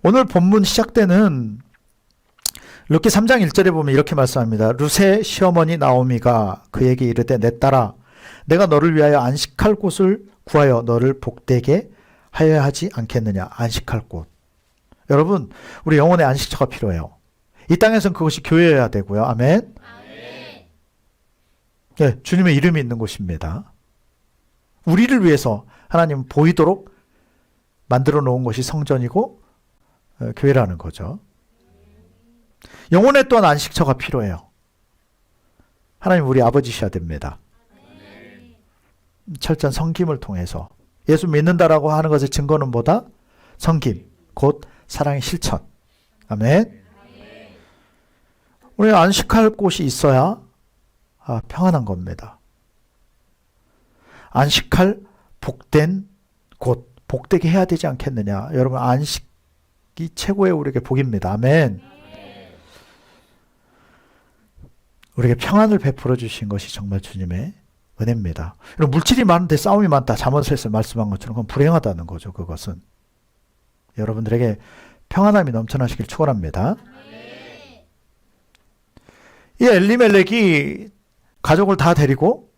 오늘 본문 시작 때는 룻기 3장 1절에 보면 이렇게 말씀합니다. 룻의 시어머니 나오미가 그에게 이르되 내 딸아 내가 너를 위하여 안식할 곳을 구하여 너를 복되게 하여야 하지 않겠느냐. 안식할 곳. 여러분, 우리 영혼의 안식처가 필요해요. 이 땅에서는 그것이 교회여야 되고요. 아멘. 네, 주님의 이름이 있는 곳입니다. 우리를 위해서 하나님 보이도록 만들어 놓은 것이 성전이고 교회라는 거죠. 영혼에 또한 안식처가 필요해요. 하나님 우리 아버지셔야 됩니다. 철저한 섬김을 통해서 예수 믿는다라고 하는 것의 증거는 뭐다? 섬김, 곧 사랑의 실천. 아멘. 우리 안식할 곳이 있어야 평안한 겁니다. 안식할 복된 곳, 복되게 해야 되지 않겠느냐. 여러분 안식이 최고의 우리에게 복입니다. 아멘. 우리에게 평안을 베풀어 주신 것이 정말 주님의 은혜입니다. 여러분 물질이 많은데 싸움이 많다. 잠언서에서 말씀한 것처럼 그건 불행하다는 거죠. 그것은. 여러분들에게 평안함이 넘쳐나시길 축원합니다. 이 엘리멜렉이 가족을 다 데리고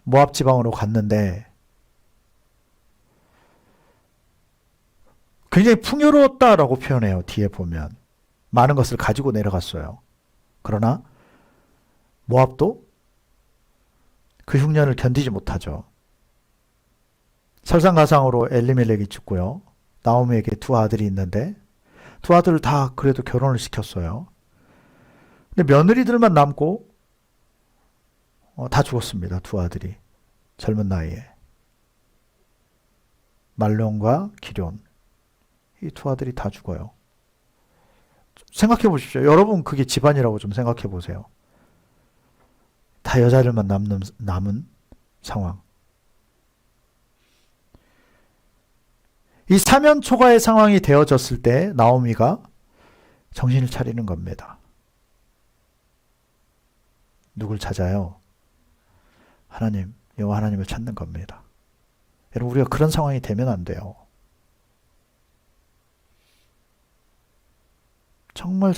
모압 지방으로 갔는데 굉장히 풍요로웠다라고 표현해요. 뒤에 보면. 많은 것을 가지고 내려갔어요. 그러나 모압도 그 흉년을 견디지 못하죠. 설상가상으로 엘리멜렉이 죽고요. 나오미에게 두 아들이 있는데 두 아들을 다 그래도 결혼을 시켰어요. 근데 며느리들만 남고 다 죽었습니다. 두 아들이. 젊은 나이에. 말론과 기럨. 이 두 아들이 다 죽어요. 생각해 보십시오. 여러분 그게 집안이라고 좀 생각해 보세요. 다 여자들만 남은 상황. 이 사면초가의 상황이 되어졌을 때 나오미가 정신을 차리는 겁니다. 누굴 찾아요? 하나님, 여호와 하나님을 찾는 겁니다. 여러분 우리가 그런 상황이 되면 안 돼요. 정말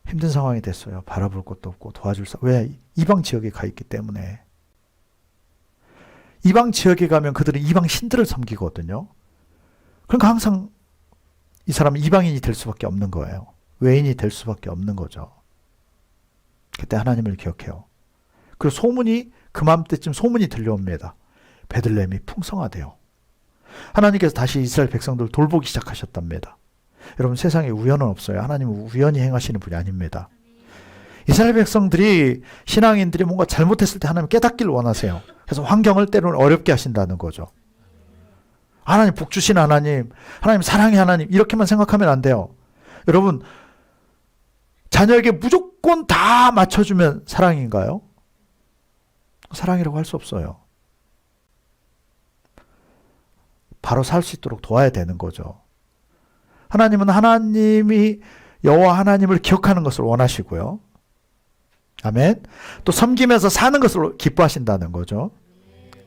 힘든 상황이 됐어요. 바라볼 곳도 없고 도와줄 사람. 왜? 이방 지역에 가 있기 때문에. 이방 지역에 가면 그들은 이방 신들을 섬기거든요. 그러니까 항상 이 사람은 이방인이 될 수밖에 없는 거예요. 외인이 될 수밖에 없는 거죠. 그때 하나님을 기억해요. 그리고 소문이 그맘때쯤 소문이 들려옵니다. 베들레헴이 풍성하대요. 하나님께서 다시 이스라엘 백성들을 돌보기 시작하셨답니다. 여러분 세상에 우연은 없어요. 하나님은 우연히 행하시는 분이 아닙니다. 이스라엘 백성들이 신앙인들이 뭔가 잘못했을 때 하나님 깨닫기를 원하세요. 그래서 환경을 때로는 어렵게 하신다는 거죠. 하나님 복 주신 하나님, 하나님 사랑의 하나님 이렇게만 생각하면 안 돼요. 여러분 자녀에게 무조건 다 맞춰주면 사랑인가요? 사랑이라고 할 수 없어요. 바로 살 수 있도록 도와야 되는 거죠. 하나님은 하나님이 여호와 하나님을 기억하는 것을 원하시고요. 아멘. 또 섬기면서 사는 것을 기뻐하신다는 거죠.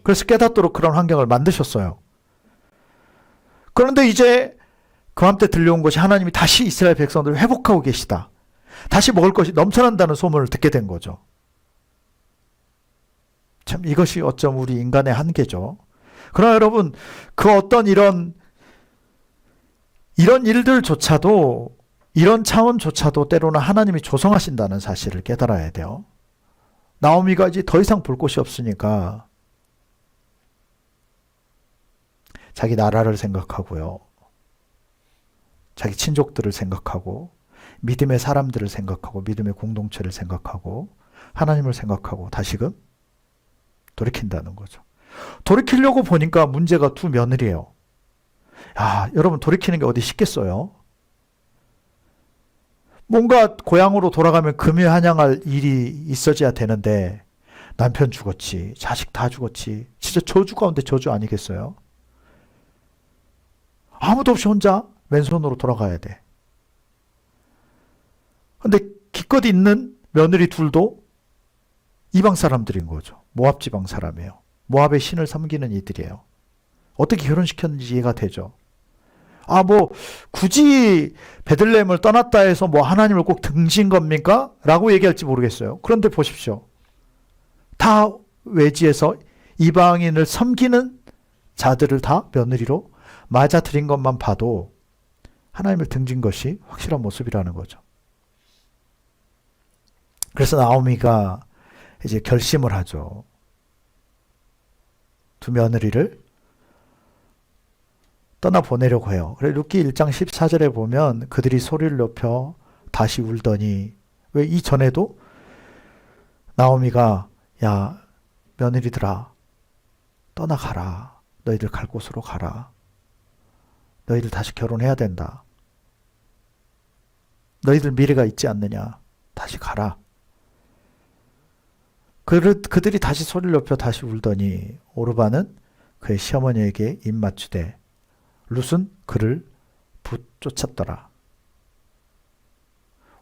그래서 깨닫도록 그런 환경을 만드셨어요. 그런데 이제 그맘때 들려온 것이 하나님이 다시 이스라엘 백성들을 회복하고 계시다. 다시 먹을 것이 넘쳐난다는 소문을 듣게 된 거죠. 참 이것이 어쩜 우리 인간의 한계죠. 그러나 여러분 그 어떤 이런 일들조차도 이런 차원조차도 때로는 하나님이 조성하신다는 사실을 깨달아야 돼요. 나오미가 이제 더 이상 볼 곳이 없으니까 자기 나라를 생각하고요. 자기 친족들을 생각하고 믿음의 사람들을 생각하고 믿음의 공동체를 생각하고 하나님을 생각하고 다시금 돌이킨다는 거죠. 돌이키려고 보니까 문제가 두 며느리예요. 야, 여러분 돌이키는 게 어디 쉽겠어요? 뭔가 고향으로 돌아가면 금이 환영할 일이 있어져야 되는데 남편 죽었지, 자식 다 죽었지. 진짜 저주 가운데 저주 아니겠어요? 아무도 없이 혼자 왼손으로 돌아가야 돼. 근데 기껏 있는 며느리 둘도 이방 사람들인 거죠. 모압 지방 사람이에요. 모압의 신을 섬기는 이들이에요. 어떻게 결혼시켰는지 이해가 되죠. 뭐 굳이 베들레헴을 떠났다 해서 뭐 하나님을 꼭 등진 겁니까? 라고 얘기할지 모르겠어요. 그런데 보십시오. 다 외지에서 이방인을 섬기는 자들을 다 며느리로 맞아들인 것만 봐도 하나님을 등진 것이 확실한 모습이라는 거죠. 그래서 나오미가 이제 결심을 하죠. 두 며느리를 떠나보내려고 해요. 그래서 룻기 1장 14절에 보면 그들이 소리를 높여 다시 울더니, 왜 이전에도 나오미가 야 며느리들아 떠나가라. 너희들 갈 곳으로 가라. 너희들 다시 결혼해야 된다. 너희들 미래가 있지 않느냐. 다시 가라. 그들이 다시 소리를 높여 다시 울더니 오르바는 그의 시어머니에게 입 맞추되 룻은 그를 붙쫓았더라.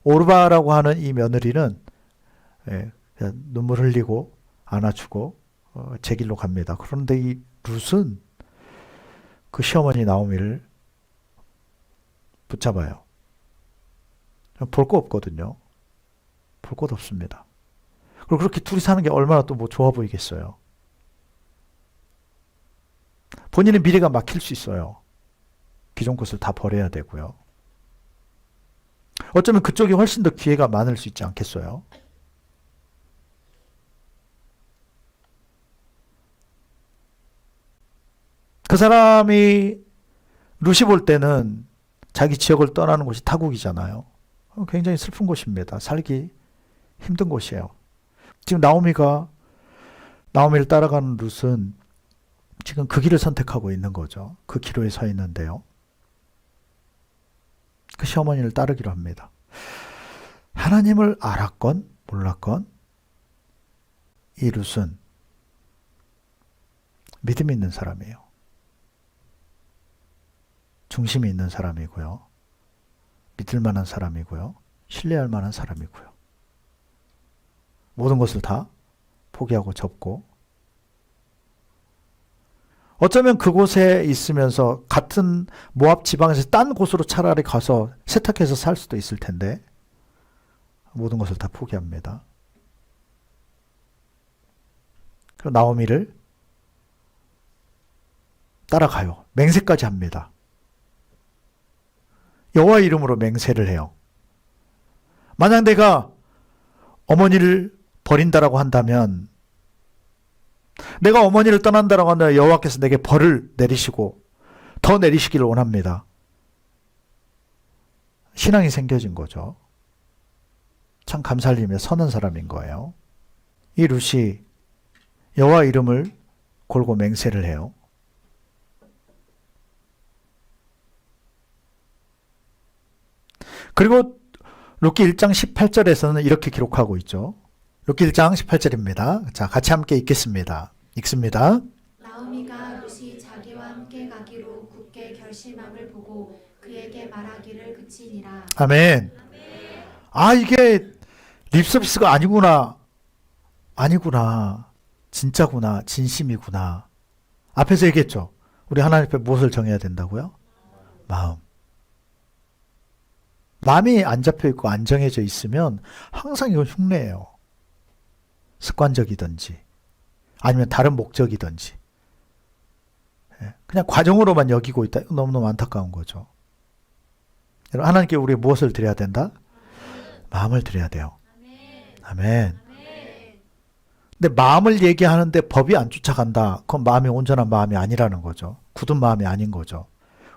오르바라고 하는 이 며느리는 눈물 흘리고 안아주고 제 길로 갑니다. 그런데 이 룻은 그 시어머니 나오미를 붙잡아요. 볼 거 없거든요. 볼 것 없습니다. 그리고 그렇게 둘이 사는 게 얼마나 또 뭐 좋아 보이겠어요. 본인의 미래가 막힐 수 있어요. 기존 것을 다 버려야 되고요. 어쩌면 그쪽이 훨씬 더 기회가 많을 수 있지 않겠어요? 그 사람이 룻이 볼 때는 자기 지역을 떠나는 곳이 타국이잖아요. 굉장히 슬픈 곳입니다. 살기 힘든 곳이에요. 지금 나오미를 따라가는 룻은 지금 그 길을 선택하고 있는 거죠. 그 기로에 서 있는데요. 그 시어머니를 따르기로 합니다. 하나님을 알았건 몰랐건 이 룻은 믿음이 있는 사람이에요. 중심이 있는 사람이고요. 믿을 만한 사람이고요. 신뢰할 만한 사람이고요. 모든 것을 다 포기하고 접고 어쩌면 그곳에 있으면서 같은 모압 지방에서 딴 곳으로 차라리 가서 세탁해서 살 수도 있을 텐데 모든 것을 다 포기합니다. 그리고 나오미를 따라가요. 맹세까지 합니다. 여호와 이름으로 맹세를 해요. 만약 내가 어머니를 버린다라고 한다면, 내가 어머니를 떠난다라고 한다면 여호와께서 내게 벌을 내리시고 더 내리시기를 원합니다. 신앙이 생겨진 거죠. 참 감사할 일이며 선한 사람인 거예요. 이 룻이 여호와 이름을 걸고 맹세를 해요. 그리고 룻기 1장 18절에서는 이렇게 기록하고 있죠. 룻기 1장 18절입니다. 자, 같이 함께 읽겠습니다. 읽습니다. 나오미가 룻이 자기와 함께 가기로 굳게 결심함을 보고 그에게 말하기를 그치니라. 아멘. 이게 립서비스가 아니구나. 진짜구나. 진심이구나. 앞에서 얘기했죠. 우리 하나님 앞에 무엇을 정해야 된다고요? 마음. 마음이 안 잡혀있고 안 정해져 있으면 항상 이건 흉내예요. 습관적이든지 아니면 다른 목적이든지 그냥 과정으로만 여기고 있다. 너무너무 안타까운 거죠. 여러분, 하나님께 우리 무엇을 드려야 된다? 마음을 드려야 돼요. 아멘. 근데 마음을 얘기하는데 법이 안 쫓아간다. 그건 마음이 온전한 마음이 아니라는 거죠. 굳은 마음이 아닌 거죠.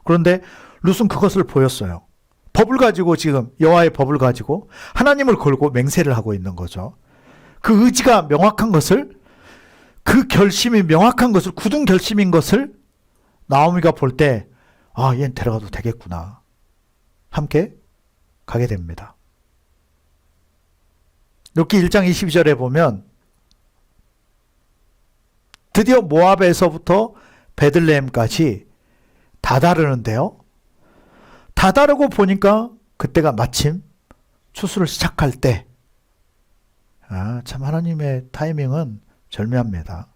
그런데 룻은 그것을 보였어요. 법을 가지고 지금 여호와의 법을 가지고 하나님을 걸고 맹세를 하고 있는 거죠. 그 의지가 명확한 것을, 그 결심이 명확한 것을, 굳은 결심인 것을 나오미가 볼 때 얘는 데려가도 되겠구나. 함께 가게 됩니다. 룻기 1장 22절에 보면 드디어 모압에서부터 베들레헴까지 다 다르는데요. 다 다르고 보니까 그때가 마침 추수를 시작할 때, 참 하나님의 타이밍은 절묘합니다.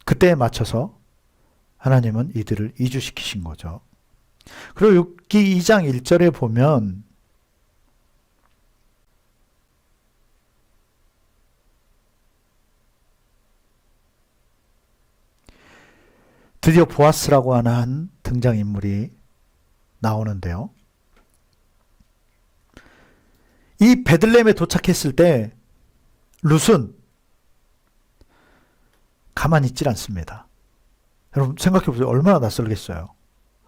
그때에 맞춰서 하나님은 이들을 이주시키신 거죠. 그리고 6기 2장 1절에 보면 드디어 보아스라고 하는 한 등장인물이 나오는데요. 이 베들레헴에 도착했을 때 룻은 가만히 있질 않습니다. 여러분 생각해 보세요. 얼마나 낯설겠어요.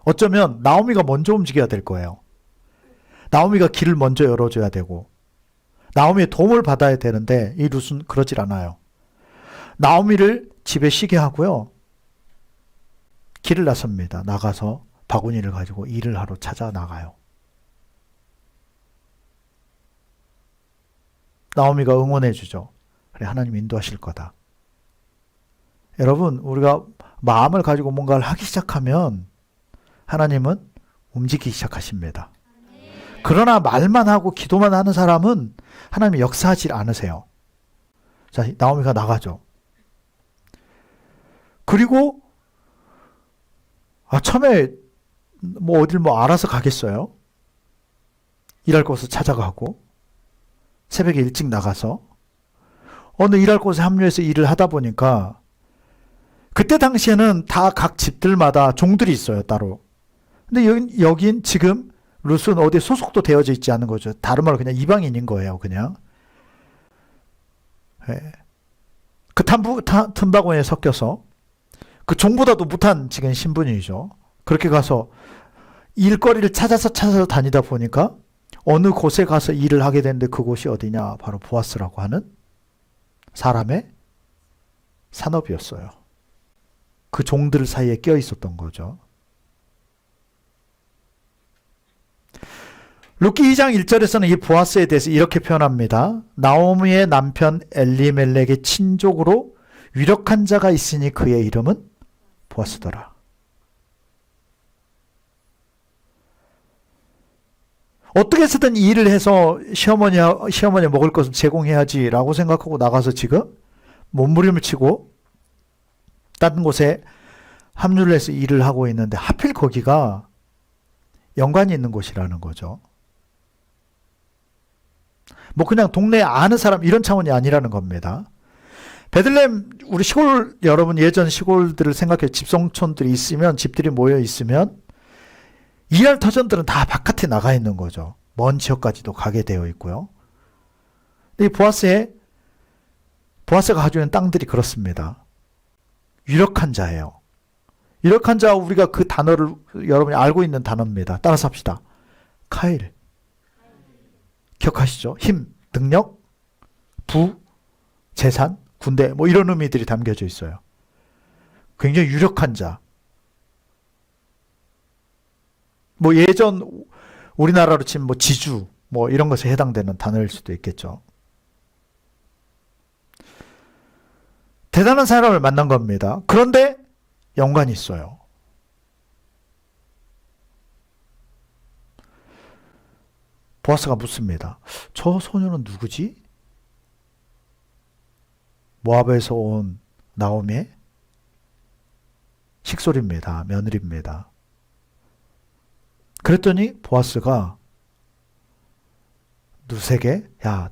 어쩌면 나오미가 먼저 움직여야 될 거예요. 나오미가 길을 먼저 열어줘야 되고 나오미의 도움을 받아야 되는데 이 룻은 그러질 않아요. 나오미를 집에 쉬게 하고요. 길을 나섭니다. 나가서 바구니를 가지고 일을 하러 찾아 나가요. 나오미가 응원해 주죠. 그래, 하나님 인도하실 거다. 여러분, 우리가 마음을 가지고 뭔가를 하기 시작하면 하나님은 움직이기 시작하십니다. 그러나 말만 하고 기도만 하는 사람은 하나님이 역사하지 않으세요. 자, 나오미가 나가죠. 그리고 처음에 어딜 알아서 가겠어요. 일할 곳을 찾아가고 새벽에 일찍 나가서 어느 일할 곳에 합류해서 일을 하다 보니까 그때 당시에는 다 각 집들마다 종들이 있어요, 따로. 근데 여긴 지금 룻은 어디에 소속도 되어져 있지 않은 거죠. 다른 말로 그냥 이방인인 거예요, 그냥. 네. 그 틈바구니에 섞여서 그 종보다도 못한 지금 신분이죠. 그렇게 가서 일거리를 찾아서 다니다 보니까 어느 곳에 가서 일을 하게 됐는데 그곳이 어디냐? 바로 보아스라고 하는 사람의 산업이었어요. 그 종들 사이에 껴 있었던 거죠. 룻기 2장 1절에서는 이 보아스에 대해서 이렇게 표현합니다. 나오미의 남편 엘리멜렉의 친족으로 유력한 자가 있으니 그의 이름은 보아스더라. 어떻게 해서든 일을 해서 시어머니 먹을 것을 제공해야지라고 생각하고 나가서 지금 몸부림을 치고 다른 곳에 합류를 해서 일을 하고 있는데 하필 거기가 연관이 있는 곳이라는 거죠. 그냥 동네에 아는 사람 이런 차원이 아니라는 겁니다. 베들레헴 우리 시골 여러분 예전 시골들을 생각해 집성촌들이 있으면 집들이 모여 있으면 일할 터전들은 다 바깥에 나가 있는 거죠. 먼 지역까지도 가게 되어 있고요. 이 보아스가 가지고 있는 땅들이 그렇습니다. 유력한 자예요. 유력한 자 우리가 그 단어를 여러분이 알고 있는 단어입니다. 따라서 합시다. 카일. 기억하시죠? 힘, 능력, 부, 재산, 군대 이런 의미들이 담겨져 있어요. 굉장히 유력한 자. 예전 우리나라로 치면 지주 이런 것에 해당되는 단어일 수도 있겠죠. 대단한 사람을 만난 겁니다. 그런데 연관이 있어요. 보아스가 묻습니다. 저 소녀는 누구지? 모압에서 온 나오미의 식솔입니다. 며느리입니다. 그랬더니 보아스가 룻에게 야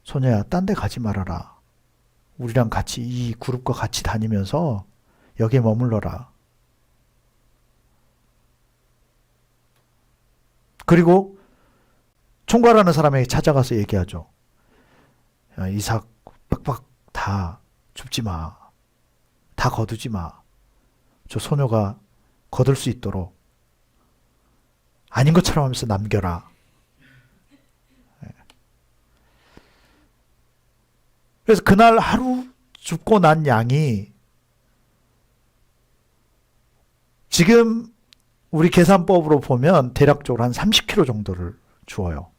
소녀야 딴 데 가지 말아라. 우리랑 같이 이 그룹과 같이 다니면서 여기에 머물러라. 그리고 총괄하는 사람에게 찾아가서 얘기하죠. 야, 이삭 빡빡 다 줍지 마. 다 거두지 마. 저 소녀가 거둘 수 있도록 아닌 것처럼 하면서 남겨라. 그래서 그날 하루 줍고 난 양이 지금 우리 계산법으로 보면 대략적으로 한 30kg 정도를 주어요.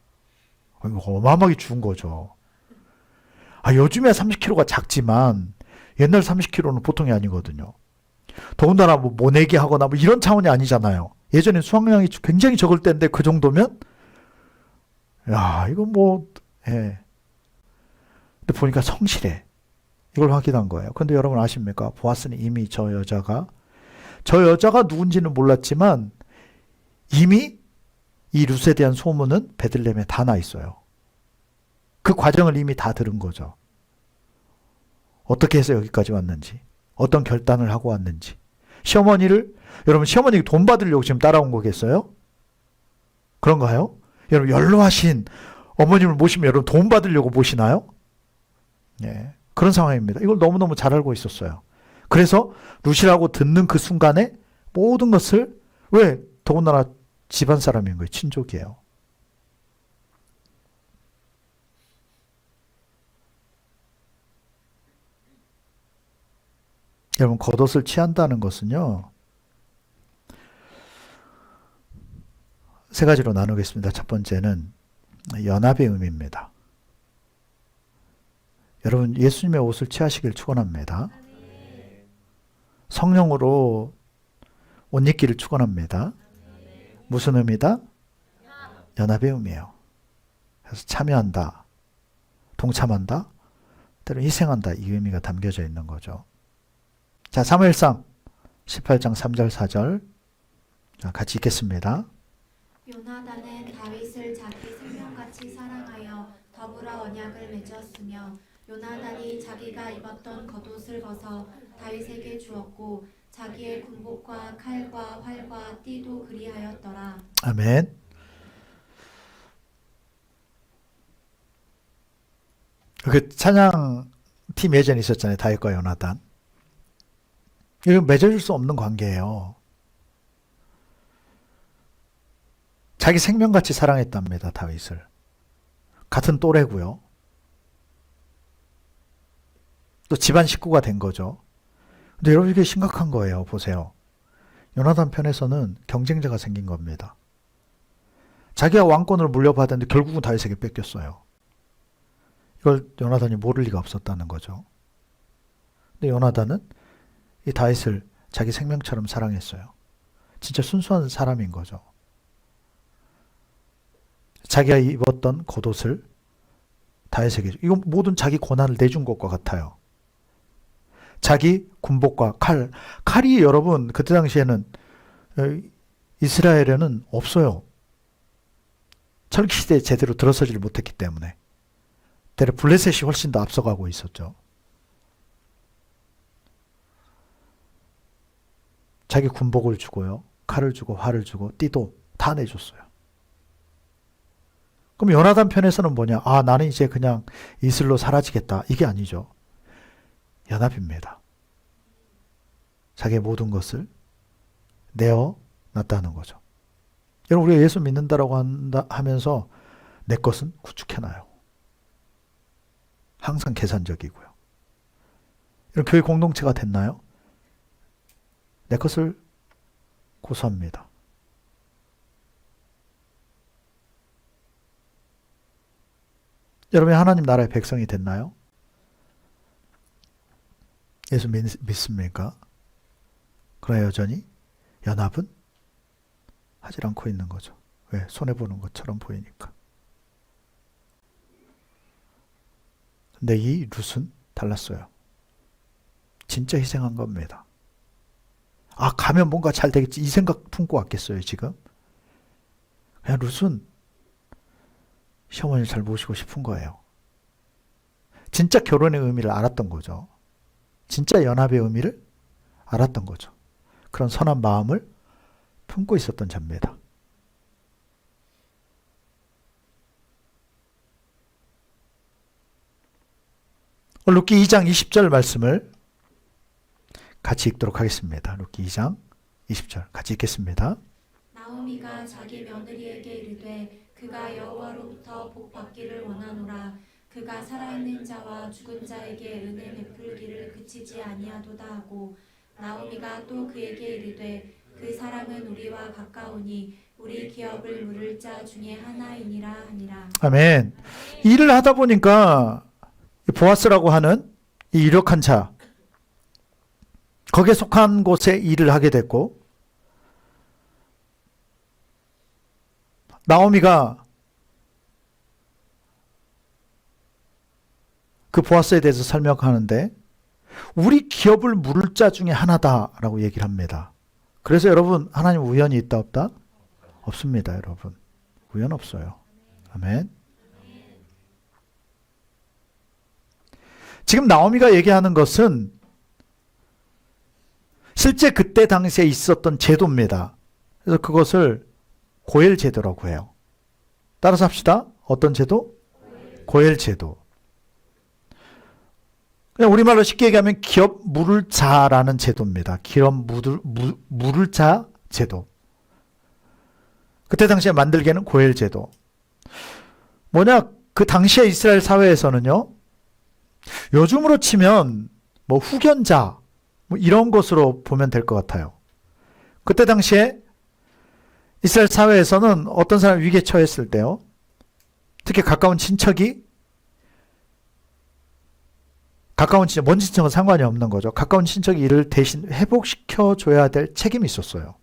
어마어마하게 주운 거죠. 요즘에 30kg가 작지만 옛날 30kg는 보통이 아니거든요. 더군다나 모내기 하거나 이런 차원이 아니잖아요. 예전에 수확량이 굉장히 적을 때인데 그 정도면 야 이거 예. 근데 보니까 성실해. 이걸 확인한 거예요. 근데 여러분 아십니까? 보아스는 이미 저 여자가 누군지는 몰랐지만 이미 이 룻에 대한 소문은 베들레헴에 다 나 있어요. 그 과정을 이미 다 들은 거죠. 어떻게 해서 여기까지 왔는지, 어떤 결단을 하고 왔는지. 여러분 시어머니 돈 받으려고 지금 따라온 거겠어요? 그런가요? 여러분 연로하신 어머님을 모시면 여러분 돈 받으려고 모시나요? 예, 그런 상황입니다. 이걸 너무너무 잘 알고 있었어요. 그래서 룻이라고 듣는 그 순간에 모든 것을 왜 더군다나 집안 사람인 거예요. 친족이에요. 여러분 겉옷을 취한다는 것은요. 세 가지로 나누겠습니다. 첫 번째는 연합의 의미입니다. 여러분 예수님의 옷을 취하시길 축원합니다. 성령으로 옷 입기를 축원합니다. 무슨 의미다? 연합의 의미예요. 그래서 참여한다, 동참한다, 때로 희생한다 이 의미가 담겨져 있는 거죠. 자, 사무엘상 18장 3절 4절 자, 같이 읽겠습니다. 요나단은 다윗을 자기 생명같이 사랑하여 더불어 언약을 맺었으며 요나단이 자기가 입었던 겉옷을 벗어 다윗에게 주었고 자기의 군복과 칼과 활과 띠도 그리하였더라. 아멘. 그 찬양 팀 예전에 있었잖아요. 다윗과 요나단. 이건 맺어줄 수 없는 관계예요. 자기 생명같이 사랑했답니다. 다윗을. 같은 또래고요. 또 집안 식구가 된 거죠. 근데 여러분 이게 심각한 거예요. 보세요. 요나단 편에서는 경쟁자가 생긴 겁니다. 자기가 왕권을 물려받았는데 결국은 다윗에게 뺏겼어요. 이걸 요나단이 모를 리가 없었다는 거죠. 근데 요나단은 이 다윗을 자기 생명처럼 사랑했어요. 진짜 순수한 사람인 거죠. 자기가 입었던 겉옷을 다윗에게, 이건 모든 자기 고난을 내준 것과 같아요. 자기 군복과 칼이 여러분 그때 당시에는 이스라엘에는 없어요. 철기 시대에 제대로 들어서지를 못했기 때문에 대략 블레셋이 훨씬 더 앞서가고 있었죠. 자기 군복을 주고요, 칼을 주고 활을 주고 띠도 다 내줬어요. 그럼 요나단 편에서는 뭐냐? 아, 나는 이제 그냥 이슬로 사라지겠다. 이게 아니죠. 연합입니다. 자기의 모든 것을 내어놨다는 거죠. 여러분 우리가 예수 믿는다라고 하면서 내 것은 구축해놔요. 항상 계산적이고요. 이런 교회 공동체가 됐나요? 내 것을 고수합니다. 여러분이 하나님 나라의 백성이 됐나요? 예수 믿습니까? 그러나 여전히 연합은 하지 않고 있는 거죠. 왜? 손해보는 것처럼 보이니까. 근데 이 룻은 달랐어요. 진짜 희생한 겁니다. 아, 가면 뭔가 잘 되겠지 이 생각 품고 왔겠어요 지금? 그냥 룻은 시어머니를 잘 모시고 싶은 거예요. 진짜 결혼의 의미를 알았던 거죠. 진짜 연합의 의미를 알았던 거죠. 그런 선한 마음을 품고 있었던 자입니다. 룻기 2장 20절 말씀을 같이 읽도록 하겠습니다. 룻기 2장 20절 같이 읽겠습니다. 나오미가 자기 며느리에게 이르되 그가 여호와로부터 복 받기를 원하노라. 그가 살아있는 자와 죽은 자에게 은혜 베풀기를 그치지 아니하도다 하고 나오미가 또 그에게 이르되 그 사람은 우리와 가까우니 우리 기업을 물을 자 중에 하나이니라 하니라. 아멘. 일을 하다 보니까 보아스라고 하는 이 유력한 자, 거기에 속한 곳에 일을 하게 됐고, 나오미가 그 보아스에 대해서 설명하는데 우리 기업을 물을 자 중에 하나다라고 얘기를 합니다. 그래서 여러분, 하나님 우연이 있다 없다? 없습니다, 여러분. 우연 없어요. 아멘. 지금 나오미가 얘기하는 것은 실제 그때 당시에 있었던 제도입니다. 그래서 그것을 고엘 제도라고 해요. 따라서 합시다. 어떤 제도? 고엘 제도. 그냥 우리말로 쉽게 얘기하면 기업 물을 자라는 제도입니다. 기업 물을 자 제도. 그때 당시에 만들기에는 고엘 제도. 뭐냐? 그 당시에 이스라엘 사회에서는요, 요즘으로 치면 뭐 후견자 뭐 이런 것으로 보면 될 것 같아요. 그때 당시에 이스라엘 사회에서는 어떤 사람이 위기에 처했을 때요, 특히 가까운 친척이, 가까운 친척, 먼 친척은 상관이 없는 거죠. 가까운 친척이 이를 대신 회복시켜 줘야 될 책임이 있었어요.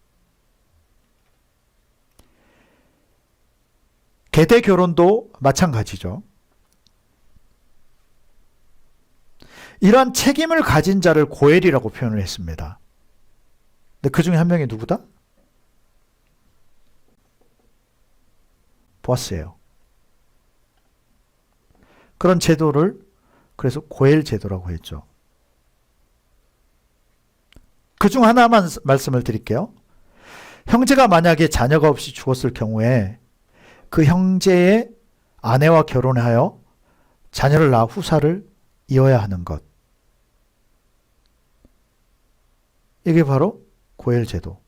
계대 결혼도 마찬가지죠. 이러한 책임을 가진 자를 고엘이라고 표현을 했습니다. 근데 그 중에 한 명이 누구다? 보아스예요. 그런 제도를 그래서 고엘 제도라고 했죠. 그 중 하나만 말씀을 드릴게요. 형제가 만약에 자녀가 없이 죽었을 경우에 그 형제의 아내와 결혼하여 자녀를 낳아 후사를 이어야 하는 것. 이게 바로 고엘 제도.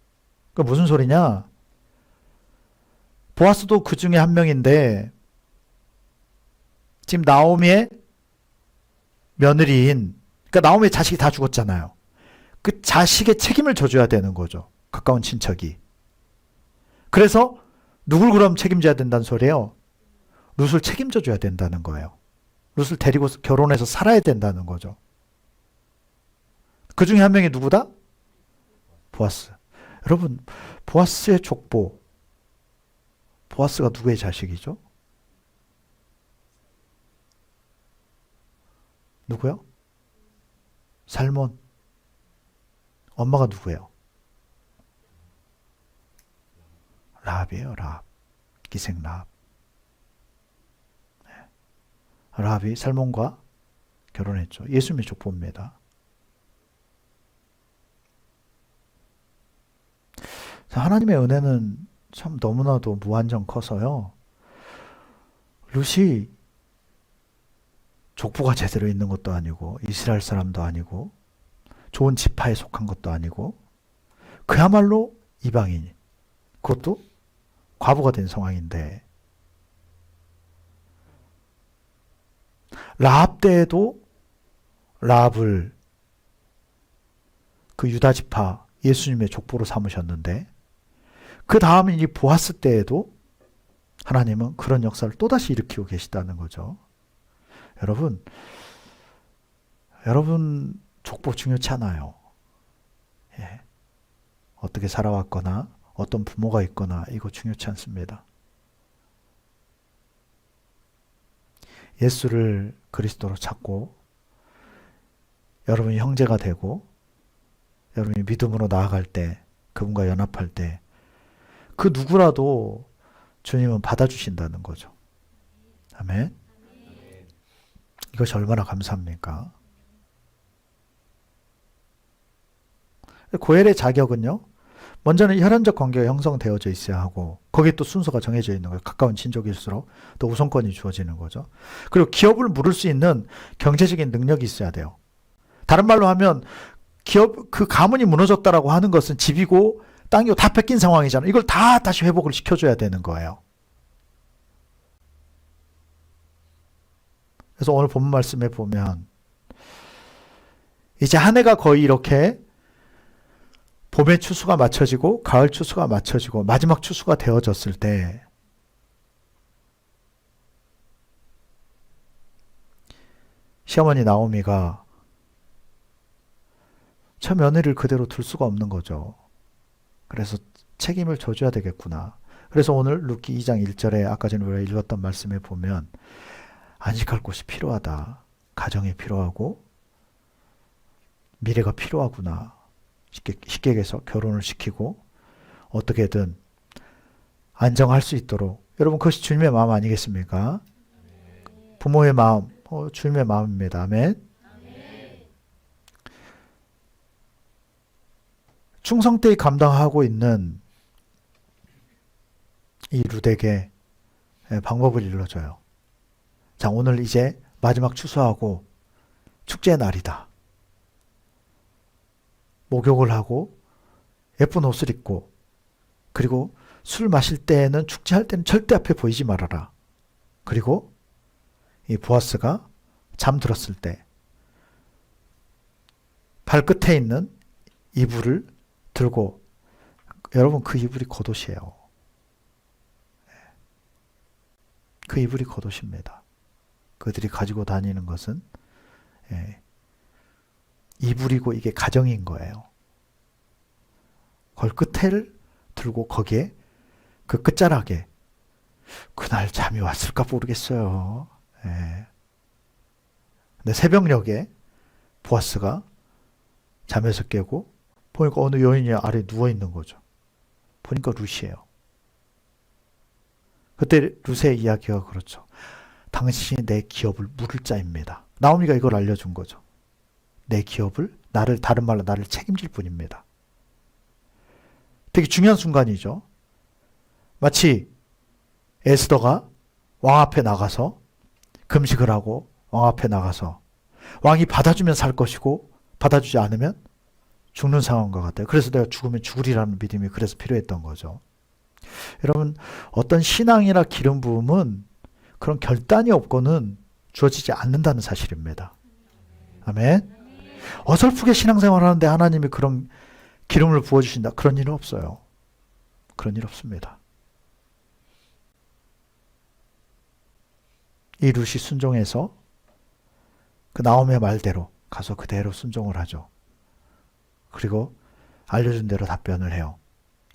그 무슨 소리냐? 보아스도 그 중에 한 명인데 지금 나오미의 며느리인, 그러니까 나오미의 자식이 다 죽었잖아요. 그 자식의 책임을 져줘야 되는 거죠. 가까운 친척이. 그래서 누굴 그럼 책임져야 된다는 소리예요? 룻을 책임져 줘야 된다는 거예요. 룻을 데리고 결혼해서 살아야 된다는 거죠. 그 중에 한 명이 누구다? 보아스. 여러분, 보아스의 족보. 보아스가 누구의 자식이죠? 누구요? 살몬. 엄마가 누구예요? 라합이에요, 라합. 기생 라합. 네. 라합이 살몬과 결혼했죠. 예수님의 족보입니다. 하나님의 은혜는 참 너무나도 무한정 커서요, 룻이 족보가 제대로 있는 것도 아니고 이스라엘 사람도 아니고 좋은 지파에 속한 것도 아니고 그야말로 이방인, 그것도 과부가 된 상황인데, 라합 때에도 라합을 그 유다 지파 예수님의 족보로 삼으셨는데, 그 다음에 이 보아스 때에도 하나님은 그런 역사를 또다시 일으키고 계시다는 거죠. 여러분 족보 중요치 않아요. 예. 어떻게 살아왔거나 어떤 부모가 있거나 이거 중요치 않습니다. 예수를 그리스도로 찾고 여러분이 형제가 되고 여러분이 믿음으로 나아갈 때, 그분과 연합할 때 그 누구라도 주님은 받아주신다는 거죠. 아멘. 이것이 얼마나 감사합니까? 고엘의 자격은요, 먼저는 혈연적 관계가 형성되어져 있어야 하고, 거기에 또 순서가 정해져 있는 거예요. 가까운 친족일수록 또 우선권이 주어지는 거죠. 그리고 기업을 물을 수 있는 경제적인 능력이 있어야 돼요. 다른 말로 하면 그 가문이 무너졌다라고 하는 것은 집이고 땅이고 다 뺏긴 상황이잖아요. 이걸 다 다시 회복을 시켜줘야 되는 거예요. 그래서 오늘 본문 말씀에 보면 이제 한 해가 거의 이렇게 봄의 추수가 맞춰지고 가을 추수가 맞춰지고 마지막 추수가 되어졌을 때, 시어머니 나오미가 저 며느리를 그대로 둘 수가 없는 거죠. 그래서 책임을 져줘야 되겠구나. 그래서 오늘 룻기 2장 1절에 아까 전에 우리가 읽었던 말씀에 보면 안식할 곳이 필요하다. 가정이 필요하고 미래가 필요하구나. 쉽게 얘기해서 결혼을 시키고 어떻게든 안정할 수 있도록. 여러분 그것이 주님의 마음 아니겠습니까? 부모의 마음, 주님의 마음입니다. 아멘. 충성되이 감당하고 있는 이 룻에게 방법을 일러줘요. 자, 오늘 이제 마지막 추수하고 축제의 날이다. 목욕을 하고 예쁜 옷을 입고 그리고 술 마실 때에는 축제할 때는 절대 앞에 보이지 말아라. 그리고 이 보아스가 잠들었을 때 발끝에 있는 이불을 들고, 여러분 그 이불이 겉옷이에요. 그 이불이 겉옷입니다. 그들이 가지고 다니는 것은 이불이고 이게 가정인 거예요. 그걸 끝에를 들고 거기에 그 끝자락에 그날 잠이 왔을까 모르겠어요. 근데 새벽녘에 보아스가 잠에서 깨고 보니까 어느 여인이 아래 누워 있는 거죠. 보니까 룻이에요. 그때 룻의 이야기가 그렇죠. 당신이 내 기업을 물을 자입니다. 나오미가 이걸 알려준 거죠. 내 기업을, 나를, 다른 말로 나를 책임질 뿐입니다. 되게 중요한 순간이죠. 마치 에스더가 왕 앞에 나가서 금식을 하고 왕 앞에 나가서 왕이 받아주면 살 것이고 받아주지 않으면 죽는 상황과 같아요. 그래서 내가 죽으면 죽으리라는 믿음이 그래서 필요했던 거죠. 여러분, 어떤 신앙이나 기름 부음은 그런 결단이 없고는 주어지지 않는다는 사실입니다. 아멘. 어설프게 신앙생활 하는데 하나님이 그런 기름을 부어주신다. 그런 일은 없어요. 그런 일 없습니다. 이 룻이 순종해서 그 나옴의 말대로 가서 그대로 순종을 하죠. 그리고 알려준 대로 답변을 해요.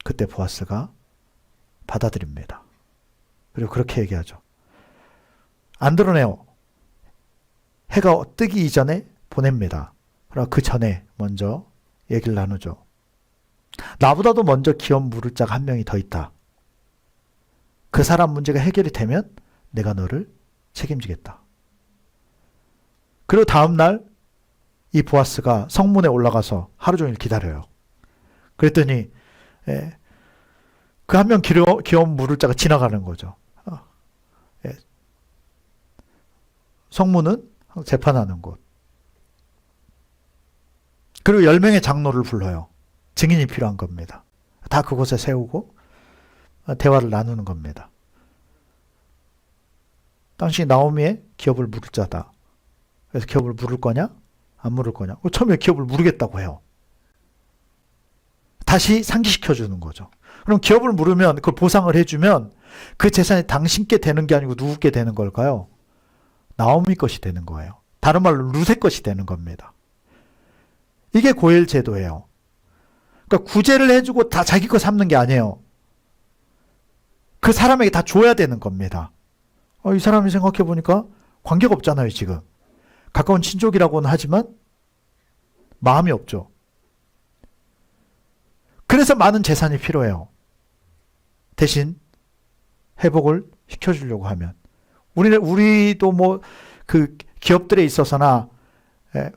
그때 보아스가 받아들입니다. 그리고 그렇게 얘기하죠. 안 드러내요. 해가 뜨기 이전에 보냅니다. 그러나 그 전에 먼저 얘기를 나누죠. 나보다도 먼저 기업 물을 자가 한 명이 더 있다. 그 사람 문제가 해결이 되면 내가 너를 책임지겠다. 그리고 다음 날 이 보아스가 성문에 올라가서 하루 종일 기다려요. 그랬더니 그 한 명 기업 물을 자가 지나가는 거죠. 성문은 재판하는 곳. 그리고 10명의 장로를 불러요. 증인이 필요한 겁니다. 다 그곳에 세우고 대화를 나누는 겁니다. 당신이 나오미의 기업을 물을 자다. 그래서 기업을 물을 거냐? 안 물을 거냐? 처음에 기업을 물겠다고 해요. 다시 상기시켜 주는 거죠. 그럼 기업을 물으면 그걸 보상을 해주면 그 재산이 당신께 되는 게 아니고 누구께 되는 걸까요? 나오미 것이 되는 거예요. 다른 말로 룻의 것이 되는 겁니다. 이게 고엘 제도예요. 그러니까 구제를 해주고 다 자기 거 삼는 게 아니에요. 그 사람에게 다 줘야 되는 겁니다. 이 사람이 생각해 보니까 관계가 없잖아요, 지금. 가까운 친족이라고는 하지만 마음이 없죠. 그래서 많은 재산이 필요해요. 대신 회복을 시켜주려고 하면. 우리도 뭐 그 기업들에 있어서나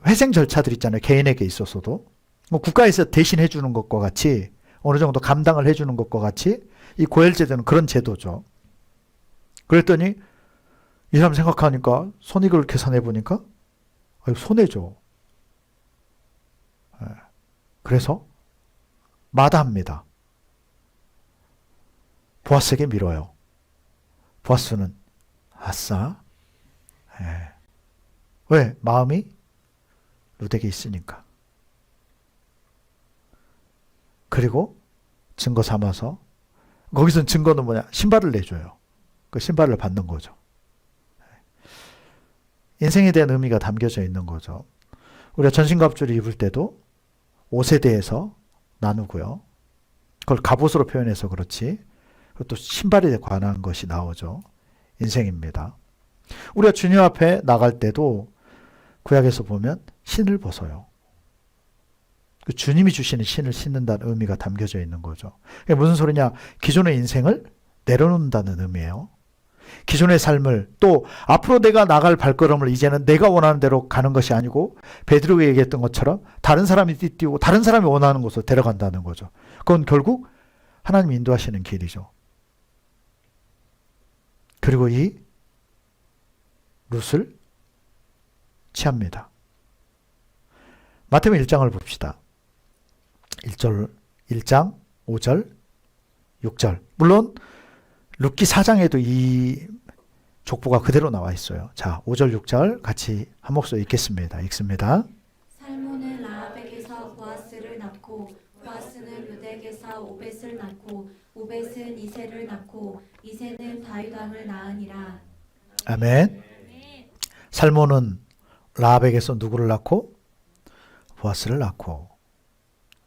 회생 절차들 있잖아요. 개인에게 있어서도. 뭐 국가에서 대신 해주는 것과 같이 어느 정도 감당을 해주는 것과 같이 이 고엘 제도는 그런 제도죠. 그랬더니 이 사람 생각하니까 손익을 계산해 보니까 손해죠. 그래서 마다합니다. 보아스에게 밀어요. 보아스는 아싸. 왜? 마음이 룻에게 있으니까. 그리고 증거 삼아서 거기서는 증거는 뭐냐? 신발을 내줘요. 그 신발을 받는 거죠. 인생에 대한 의미가 담겨져 있는 거죠. 우리가 전신갑주를 입을 때도 옷에 대해서 나누고요. 그걸 갑옷으로 표현해서 그렇지. 또 신발에 관한 것이 나오죠. 인생입니다. 우리가 주님 앞에 나갈 때도 구약에서 보면 신을 벗어요. 그 주님이 주시는 신을 신는다는 의미가 담겨져 있는 거죠. 그게 무슨 소리냐? 기존의 인생을 내려놓는다는 의미예요. 기존의 삶을 또 앞으로 내가 나갈 발걸음을 이제는 내가 원하는 대로 가는 것이 아니고 베드로가 얘기했던 것처럼 다른 사람이 띄우고 다른 사람이 원하는 곳으로 데려간다는 거죠. 그건 결국 하나님 인도하시는 길이죠. 그리고 이 룻을 취합니다. 마태복음 1장을 봅시다. 1장 5절 6절. 물론 룻기 4장에도 이 족보가 그대로 나와 있어요. 자, 5절 6절 같이 한 목소리 읽겠습니다. 읽습니다. 살몬은 라합에게서 보아스를 낳고 보아스는 룻에게서 오벳을 낳고 오벳은 이새를 낳고 이새는 다윗 왕을 낳으니라. 아멘. 살몬은 라합에게서 누구를 낳고? 보아스를 낳고.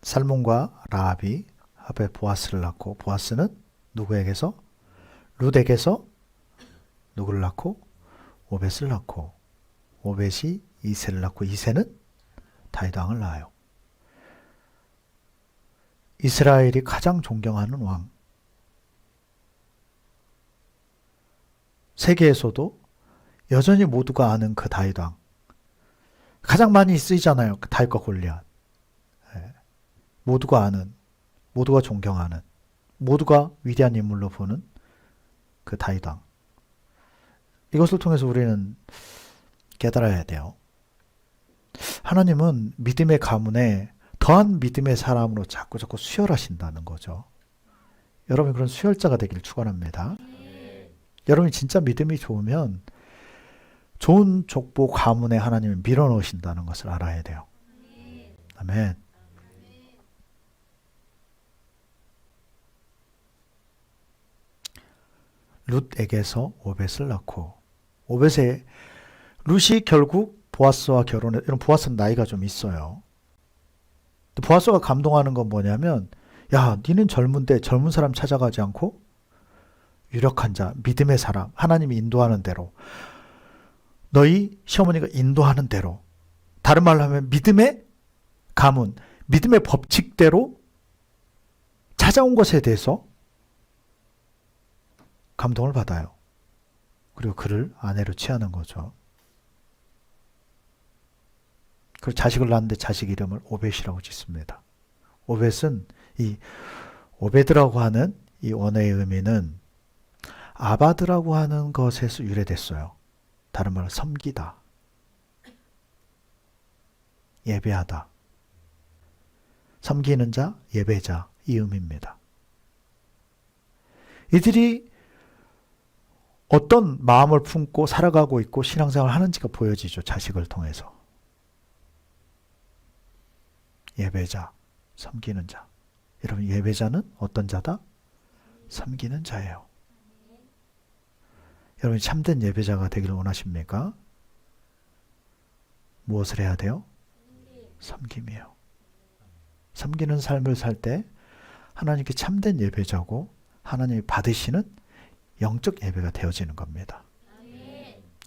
살몬과 라합이 합에 보아스를 낳고 보아스는 누구에게서? 룻에게서 누구를 낳고? 오벳을 낳고 오벳이 이새를 낳고 이새는 다윗 왕을 낳아요. 이스라엘이 가장 존경하는 왕. 세계에서도 여전히 모두가 아는 그 다윗 왕. 가장 많이 쓰이잖아요. 그 다윗과 골리앗. 모두가 아는, 모두가 존경하는, 모두가 위대한 인물로 보는 그 다윗 왕. 이것을 통해서 우리는 깨달아야 돼요. 하나님은 믿음의 가문에 더한 믿음의 사람으로 자꾸 수혈하신다는 거죠. 여러분 그런 수혈자가 되기를 축원합니다. 여러분이 진짜 믿음이 좋으면 좋은 족보 가문에 하나님을 밀어넣으신다는 것을 알아야 돼요. 아멘. 룻에게서 오벳을 낳고 오벳의 룻이 결국 보아스와 결혼해. 이런 보아스는 나이가 좀 있어요. 보아스가 감동하는 건 뭐냐면 야, 니는 젊은데 젊은 사람 찾아가지 않고 유력한 자, 믿음의 사람, 하나님이 인도하는 대로 너희 시어머니가 인도하는 대로 다른 말로 하면 믿음의 가문, 믿음의 법칙대로 찾아온 것에 대해서 감동을 받아요. 그리고 그를 아내로 취하는 거죠. 그리고 자식을 낳았는데 자식 이름을 오벳이라고 짓습니다. 오벳은 이 오베드라고 하는 이 원어의 의미는 아바드라고 하는 것에서 유래됐어요. 다른 말로 섬기다, 예배하다, 섬기는 자, 예배자 이 의미입니다. 이들이 어떤 마음을 품고 살아가고 있고 신앙생활을 하는지가 보여지죠. 자식을 통해서. 예배자, 섬기는 자. 여러분 예배자는 어떤 자다? 섬기는 자예요. 여러분이 참된 예배자가 되기를 원하십니까? 무엇을 해야 돼요? 섬김이요. 섬기는 삶을 살 때 하나님께 참된 예배자고 하나님이 받으시는 영적 예배가 되어지는 겁니다.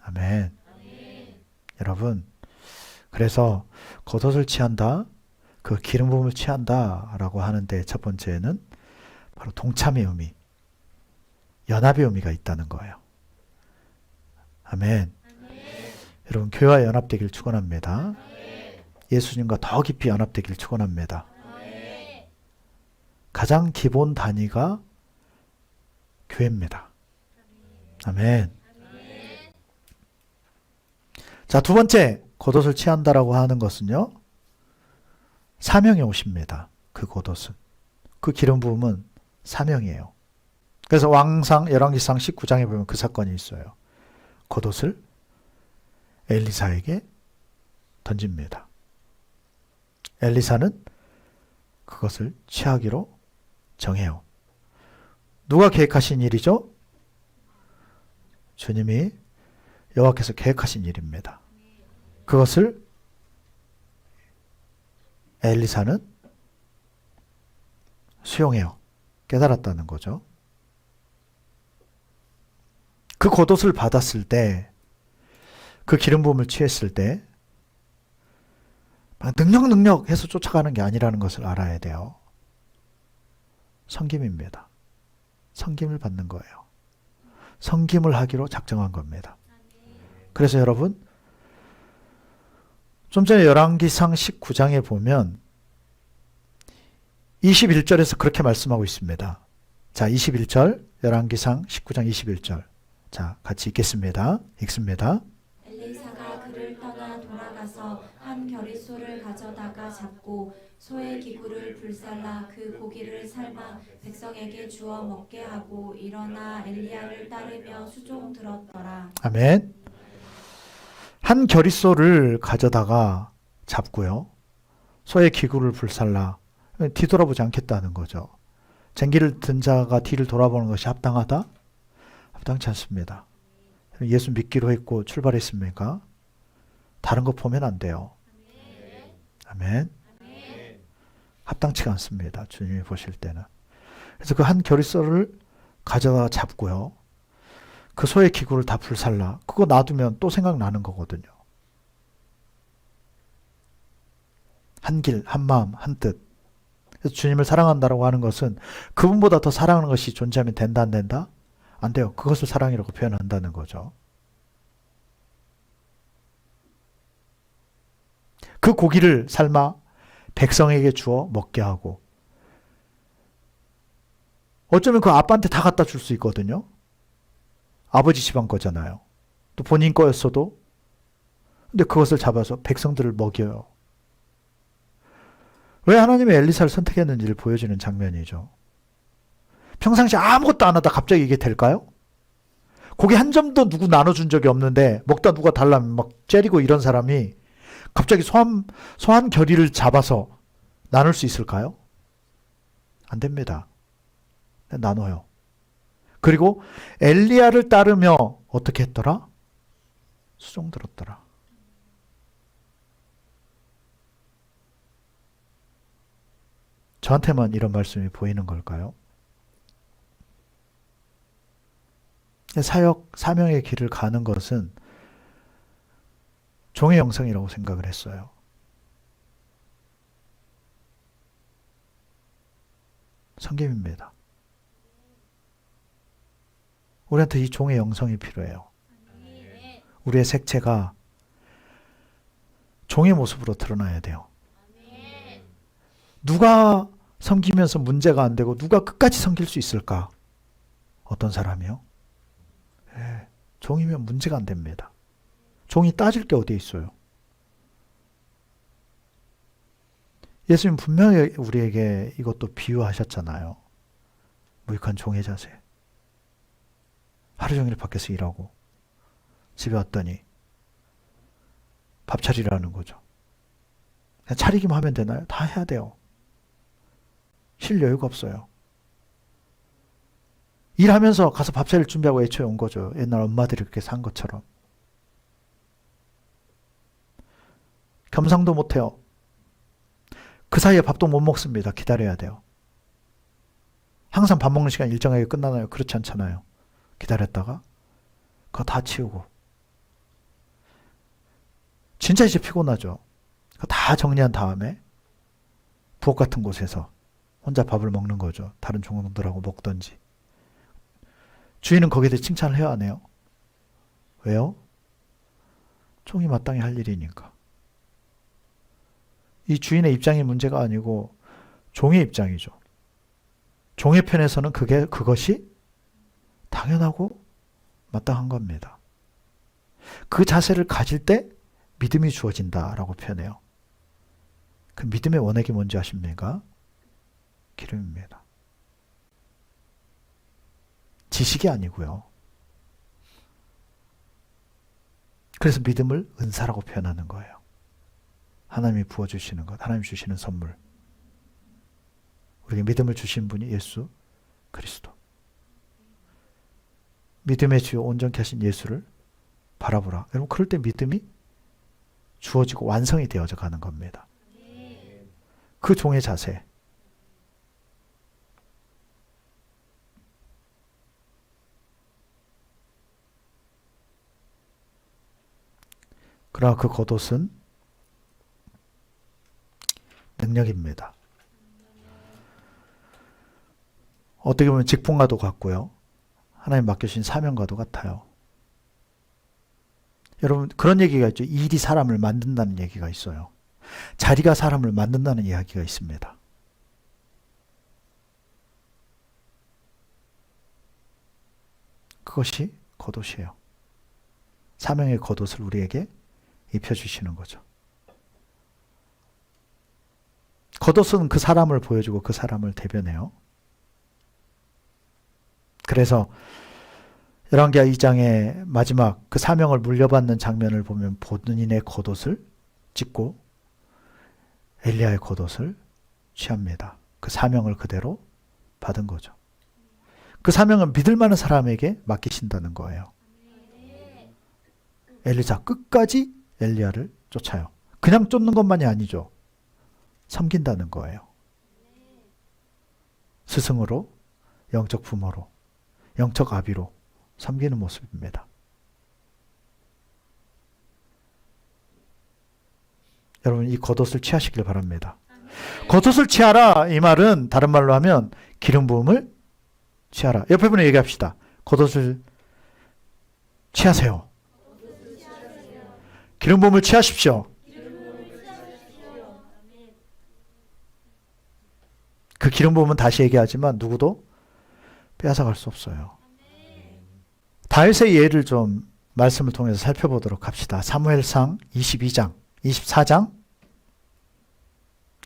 아멘. 여러분, 그래서 겉옷을 취한다, 그 기름 부음을 취한다라고 하는데 첫 번째는 바로 동참의 의미, 연합의 의미가 있다는 거예요. 아멘. 여러분 교회와 연합되길 축원합니다. 예수님과 더 깊이 연합되길 축원합니다. 가장 기본 단위가 교회입니다. 아멘. 자, 두 번째 겉옷을 취한다라고 하는 것은요, 사명의 옷입니다. 그 겉옷은, 그 기름 부음은 사명이에요. 그래서 왕상 열왕기상 19장에 보면 그 사건이 있어요. 겉옷을 엘리사에게 던집니다. 엘리사는 그것을 취하기로 정해요. 누가 계획하신 일이죠? 주님이 여호와께서 계획하신 일입니다. 그것을 엘리사는 수용해요. 깨달았다는 거죠. 그 겉옷을 받았을 때, 그 기름 부음을 취했을 때 능력 해서 쫓아가는 게 아니라는 것을 알아야 돼요. 섬김입니다. 섬김을 받는 거예요. 섬김을 하기로 작정한 겁니다. 그래서 여러분, 좀 전에 열왕기상 19장에 보면 21절에서 그렇게 말씀하고 있습니다. 자, 21절, 열왕기상 19장 21절. 자, 같이 읽겠습니다. 읽습니다. 엘리사가 그를 떠나 돌아가서 한 겨릿소를 가져다가 잡고 소의 기구를 불살라 그 고기를 삶아 백성에게 주어 먹게 하고 일어나 엘리야를 따르며 수종 들었더라. 아멘. 한 겨릿소를 가져다가 잡고요. 소의 기구를 불살라. 뒤돌아보지 않겠다는 거죠. 쟁기를 든 자가 뒤를 돌아보는 것이 합당하다? 합당치 않습니다. 예수 믿기로 했고 출발했습니까? 다른 거 보면 안 돼요. 아멘. 합당치가 않습니다. 주님이 보실 때는. 그래서 그 한 겨릿소를 가져다 잡고요. 그 소의 기구를 다 불살라. 그거 놔두면 또 생각나는 거거든요. 한 길, 한 마음, 한 뜻. 그래서 주님을 사랑한다라고 하는 것은 그분보다 더 사랑하는 것이 존재하면 된다, 안 된다? 안 돼요. 그것을 사랑이라고 표현한다는 거죠. 그 고기를 삶아 백성에게 주어 먹게 하고, 어쩌면 그 아빠한테 다 갖다 줄 수 있거든요. 아버지 집안 거잖아요. 또 본인 거였어도. 근데 그것을 잡아서 백성들을 먹여요. 왜 하나님이 엘리사를 선택했는지를 보여주는 장면이죠. 평상시 아무것도 안 하다 갑자기 이게 될까요? 고기 한 점도 누구 나눠준 적이 없는데 먹다 누가 달라면 막 째리고 이런 사람이 갑자기 소 한 겨리를 잡아서 나눌 수 있을까요? 안 됩니다. 나눠요. 그리고 엘리야를 따르며 어떻게 했더라? 수종 들었더라. 저한테만 이런 말씀이 보이는 걸까요? 사역, 사명의 길을 가는 것은 종의 영성이라고 생각을 했어요. 섬김입니다. 우리한테 이 종의 영성이 필요해요. 우리의 색채가 종의 모습으로 드러나야 돼요. 누가 섬기면서 문제가 안 되고 누가 끝까지 섬길 수 있을까? 어떤 사람이요? 종이면 문제가 안 됩니다. 종이 따질 게 어디에 있어요? 예수님 분명히 우리에게 이것도 비유하셨잖아요. 무익한 종의 자세. 하루 종일 밖에서 일하고 집에 왔더니 밥 차리라는 거죠. 그냥 차리기만 하면 되나요? 다 해야 돼요. 쉴 여유가 없어요. 일하면서 가서 밥 차릴 준비하고 애초에 온 거죠. 옛날 엄마들이 그렇게 산 것처럼. 겸상도 못해요. 그 사이에 밥도 못 먹습니다. 기다려야 돼요. 항상 밥 먹는 시간 일정하게 끝나나요? 그렇지 않잖아요. 기다렸다가 그거 다 치우고 진짜 이제 피곤하죠. 그거 다 정리한 다음에 부엌 같은 곳에서 혼자 밥을 먹는 거죠. 다른 종들하고 먹던지. 주인은 거기에 대해 칭찬을 해야 하네요. 왜요? 종이 마땅히 할 일이니까. 이 주인의 입장이 문제가 아니고 종의 입장이죠. 종의 편에서는 그것이 당연하고 마땅한 겁니다. 그 자세를 가질 때 믿음이 주어진다라고 표현해요. 그 믿음의 원액이 뭔지 아십니까? 기름입니다. 지식이 아니고요. 그래서 믿음을 은사라고 표현하는 거예요. 하나님이 부어주시는 것, 하나님이 주시는 선물. 우리에게 믿음을 주신 분이 예수 그리스도. 믿음의 주요 온전케 하신 예수를 바라보라. 여러분 그럴 때 믿음이 주어지고 완성이 되어져 가는 겁니다. 그 종의 자세. 그러나 그 겉옷은 능력입니다. 어떻게 보면 직분과도 같고요. 하나님 맡겨주신 사명과도 같아요. 여러분 그런 얘기가 있죠. 일이 사람을 만든다는 얘기가 있어요. 자리가 사람을 만든다는 이야기가 있습니다. 그것이 겉옷이에요. 사명의 겉옷을 우리에게 입혀주시는 거죠. 겉옷은 그 사람을 보여주고 그 사람을 대변해요. 그래서 열왕기하 2장의 마지막 그 사명을 물려받는 장면을 보면 본인의 겉옷을 찢고 엘리야의 겉옷을 취합니다. 그 사명을 그대로 받은 거죠. 그 사명은 믿을 만한 사람에게 맡기신다는 거예요. 엘리사 끝까지 엘리야를 쫓아요. 그냥 쫓는 것만이 아니죠. 섬긴다는 거예요. 스승으로, 영적 부모로, 영적 아비로 섬기는 모습입니다. 여러분 이 겉옷을 취하시길 바랍니다. 겉옷을 취하라 이 말은 다른 말로 하면 기름 부음을 취하라. 옆에 분에 얘기합시다. 겉옷을 취하세요. 기름 부음을 취하십시오. 그 기름 부음은 다시 얘기하지만 누구도 빼앗아갈 수 없어요. 다윗의 예를 좀 말씀을 통해서 살펴보도록 합시다. 사무엘상 22장, 24장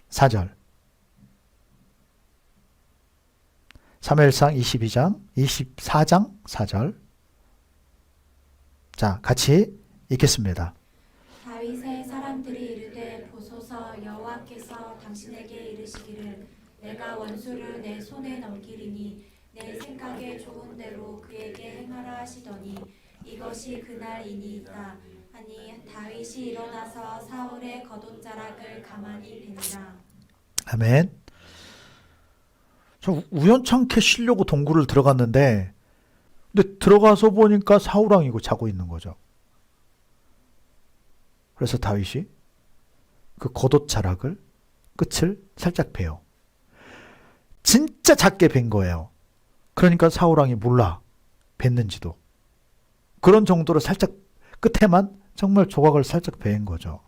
4절. 사무엘상 22장, 24장 4절. 자, 같이 읽겠습니다. 다윗의 사람들이 이르되 보소서 여호와께서 당신에게 이르시기를 내가 원수를 내 손에 넘기리니 내 생각에 좋은 대로 그에게 행하라 하시더니 이것이 그날이니이다 하니 다윗이 일어나서 사울의 겉옷자락을 가만히 베니라. 아멘. 저 우연찮게 쉬려고 동굴을 들어갔는데 근데 들어가서 보니까 사울왕이고 자고 있는 거죠. 그래서 다윗이 그 겉옷 자락을 끝을 살짝 베요. 진짜 작게 벤 거예요. 그러니까 사울왕이 몰라 뱄는지도. 그런 정도로 살짝 끝에만 정말 조각을 살짝 베인 거죠.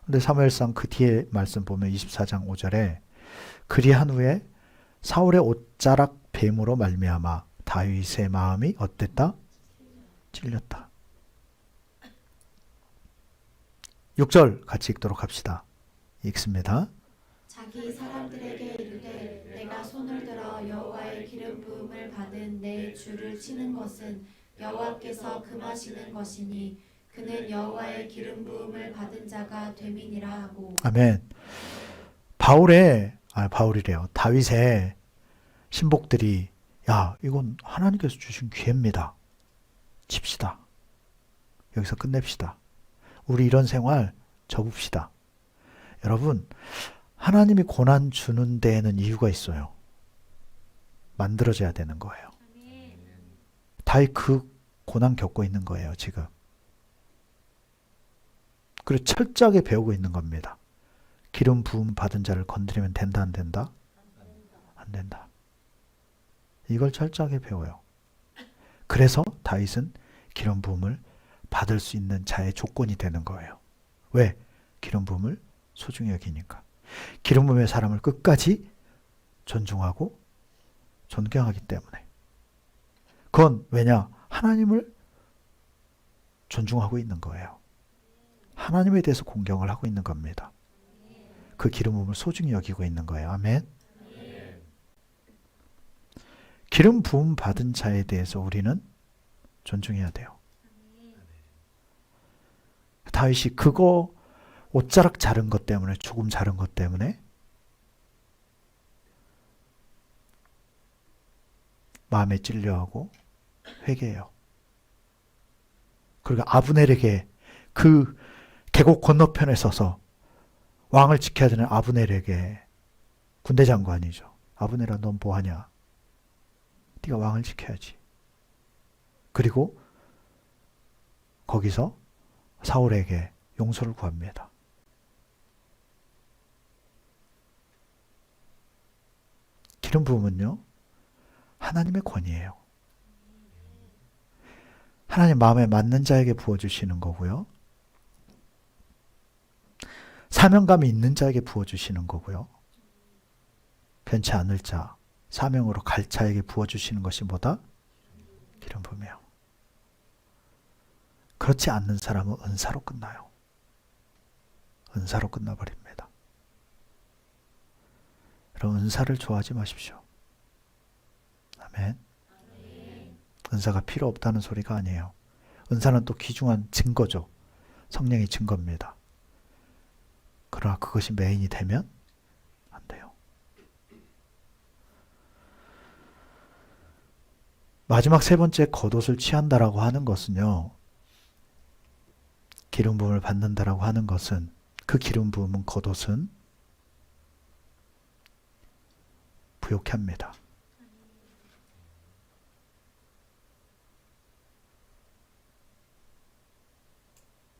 근데 사무엘상 그 뒤에 말씀 보면 24장 5절에 그리한 후에 사울의 옷자락 뱀으로 말미암아 다윗의 마음이 어땠다? 찔렸다. 6절 같이 읽도록 합시다. 읽습니다. 자기 사람들에게 이르되 내가 손을 들어 여호와의 기름 부음을 받은 내 주를 치는 것은 여호와께서 금하시는 것이니 그는 여호와의 기름 부음을 받은 자가 됨이니라 하고. 아멘. 바울이래요. 다윗의 신복들이 야 이건 하나님께서 주신 기회입니다. 칩시다. 여기서 끝냅시다. 우리 이런 생활 접읍시다. 여러분 하나님이 고난 주는 데에는 이유가 있어요. 만들어져야 되는 거예요. 다윗 그 고난 겪고 있는 거예요 지금. 그리고 철저하게 배우고 있는 겁니다. 기름 부음 받은 자를 건드리면 된다 안 된다? 안 된다. 이걸 철저하게 배워요. 그래서 다윗은 기름 부음을 받을 수 있는 자의 조건이 되는 거예요. 왜? 기름 부음을 소중히 여기니까. 기름 부음의 사람을 끝까지 존중하고 존경하기 때문에. 그건 왜냐? 하나님을 존중하고 있는 거예요. 하나님에 대해서 공경을 하고 있는 겁니다. 그 기름 부음을 소중히 여기고 있는 거예요. 아멘. 기름 부음 받은 자에 대해서 우리는 존중해야 돼요. 다윗이 그거 옷자락 자른 것 때문에 조금 자른 것 때문에 마음에 찔려하고 회개해요. 그리고 아브넬에게 그 계곡 건너편에 서서 왕을 지켜야 되는 아브넬에게 군대 장관이죠. 아브넬아 넌 뭐하냐? 네가 왕을 지켜야지. 그리고 거기서 사울에게 용서를 구합니다. 기름 부음은요, 하나님의 권위예요. 하나님 마음에 맞는 자에게 부어주시는 거고요. 사명감이 있는 자에게 부어주시는 거고요. 변치 않을 자, 사명으로 갈 자에게 부어주시는 것이 뭐다? 기름 부음이에요. 그렇지 않는 사람은 은사로 끝나요. 은사로 끝나버립니다. 여러분, 은사를 좋아하지 마십시오. 아멘. 은사가 필요 없다는 소리가 아니에요. 은사는 또 귀중한 증거죠. 성령의 증거입니다. 그러나 그것이 메인이 되면 안 돼요. 마지막 세 번째, 겉옷을 취한다라고 하는 것은요, 기름 부음을 받는다라고 하는 것은, 그 기름 부음은, 겉옷은 부욕해 합니다.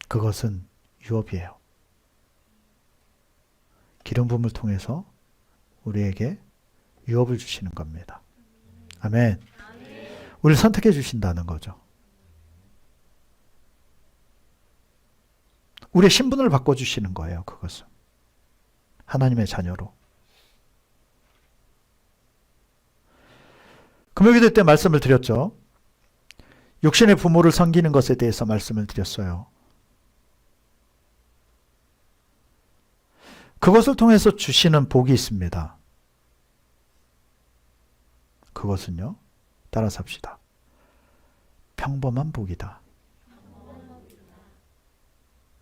그것은 유업이에요. 기름 부음을 통해서 우리에게 유업을 주시는 겁니다. 아멘. 우리를 선택해 주신다는 거죠. 우리의 신분을 바꿔주시는 거예요. 그것은 하나님의 자녀로. 금요기도 때 말씀을 드렸죠. 육신의 부모를 섬기는 것에 대해서 말씀을 드렸어요. 그것을 통해서 주시는 복이 있습니다. 그것은요, 따라서 합시다. 평범한 복이다.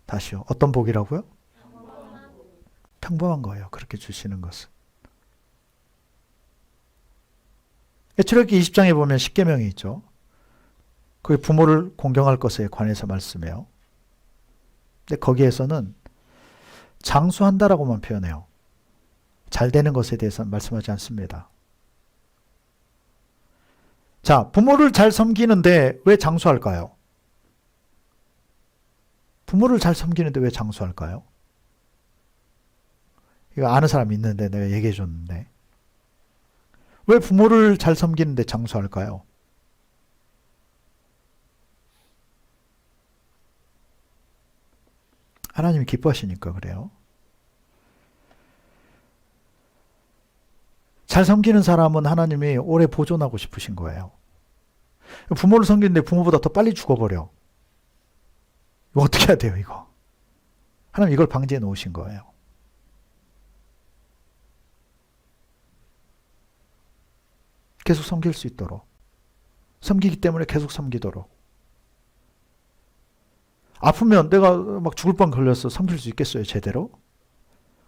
다시요. 어떤 복이라고요? 평범한 거예요. 그렇게 주시는 것은. 출애굽기 20장에 보면 십계명이 있죠. 그게 부모를 공경할 것에 관해서 말씀해요. 근데 거기에서는 장수한다라고만 표현해요. 잘 되는 것에 대해서는 말씀하지 않습니다. 자, 부모를 잘 섬기는데 왜 장수할까요? 부모를 잘 섬기는데 왜 장수할까요? 이거 아는 사람이 있는데 내가 얘기해 줬는데. 왜 부모를 잘 섬기는데 장수할까요? 하나님이 기뻐하시니까 그래요. 잘 섬기는 사람은 하나님이 오래 보존하고 싶으신 거예요. 부모를 섬기는데 부모보다 더 빨리 죽어버려. 이거 어떻게 해야 돼요, 이거? 하나님 이걸 방지해 놓으신 거예요. 계속 섬길 수 있도록. 섬기기 때문에 계속 섬기도록. 아프면 내가 막 죽을 뻔 걸려서 섬길 수 있겠어요, 제대로?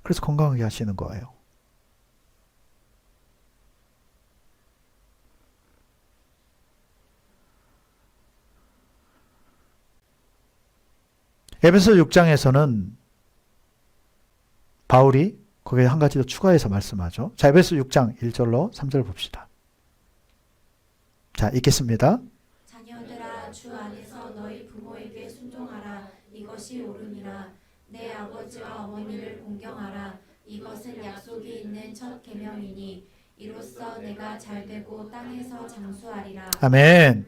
그래서 건강하게 하시는 거예요. 에베소 6장에서는 바울이 거기에 한 가지 더 추가해서 말씀하죠. 자, 에베소 6장 1절로 3절 봅시다. 자, 읽겠습니다. 자녀들아, 주 안에서 너희 부모에게 순종하라. 이것이 옳으니라. 내 아버지와 어머니를 공경하라. 이것은 약속이 있는 첫 계명이니 이로써 내가 잘되고 땅에서 장수하리라. 아멘.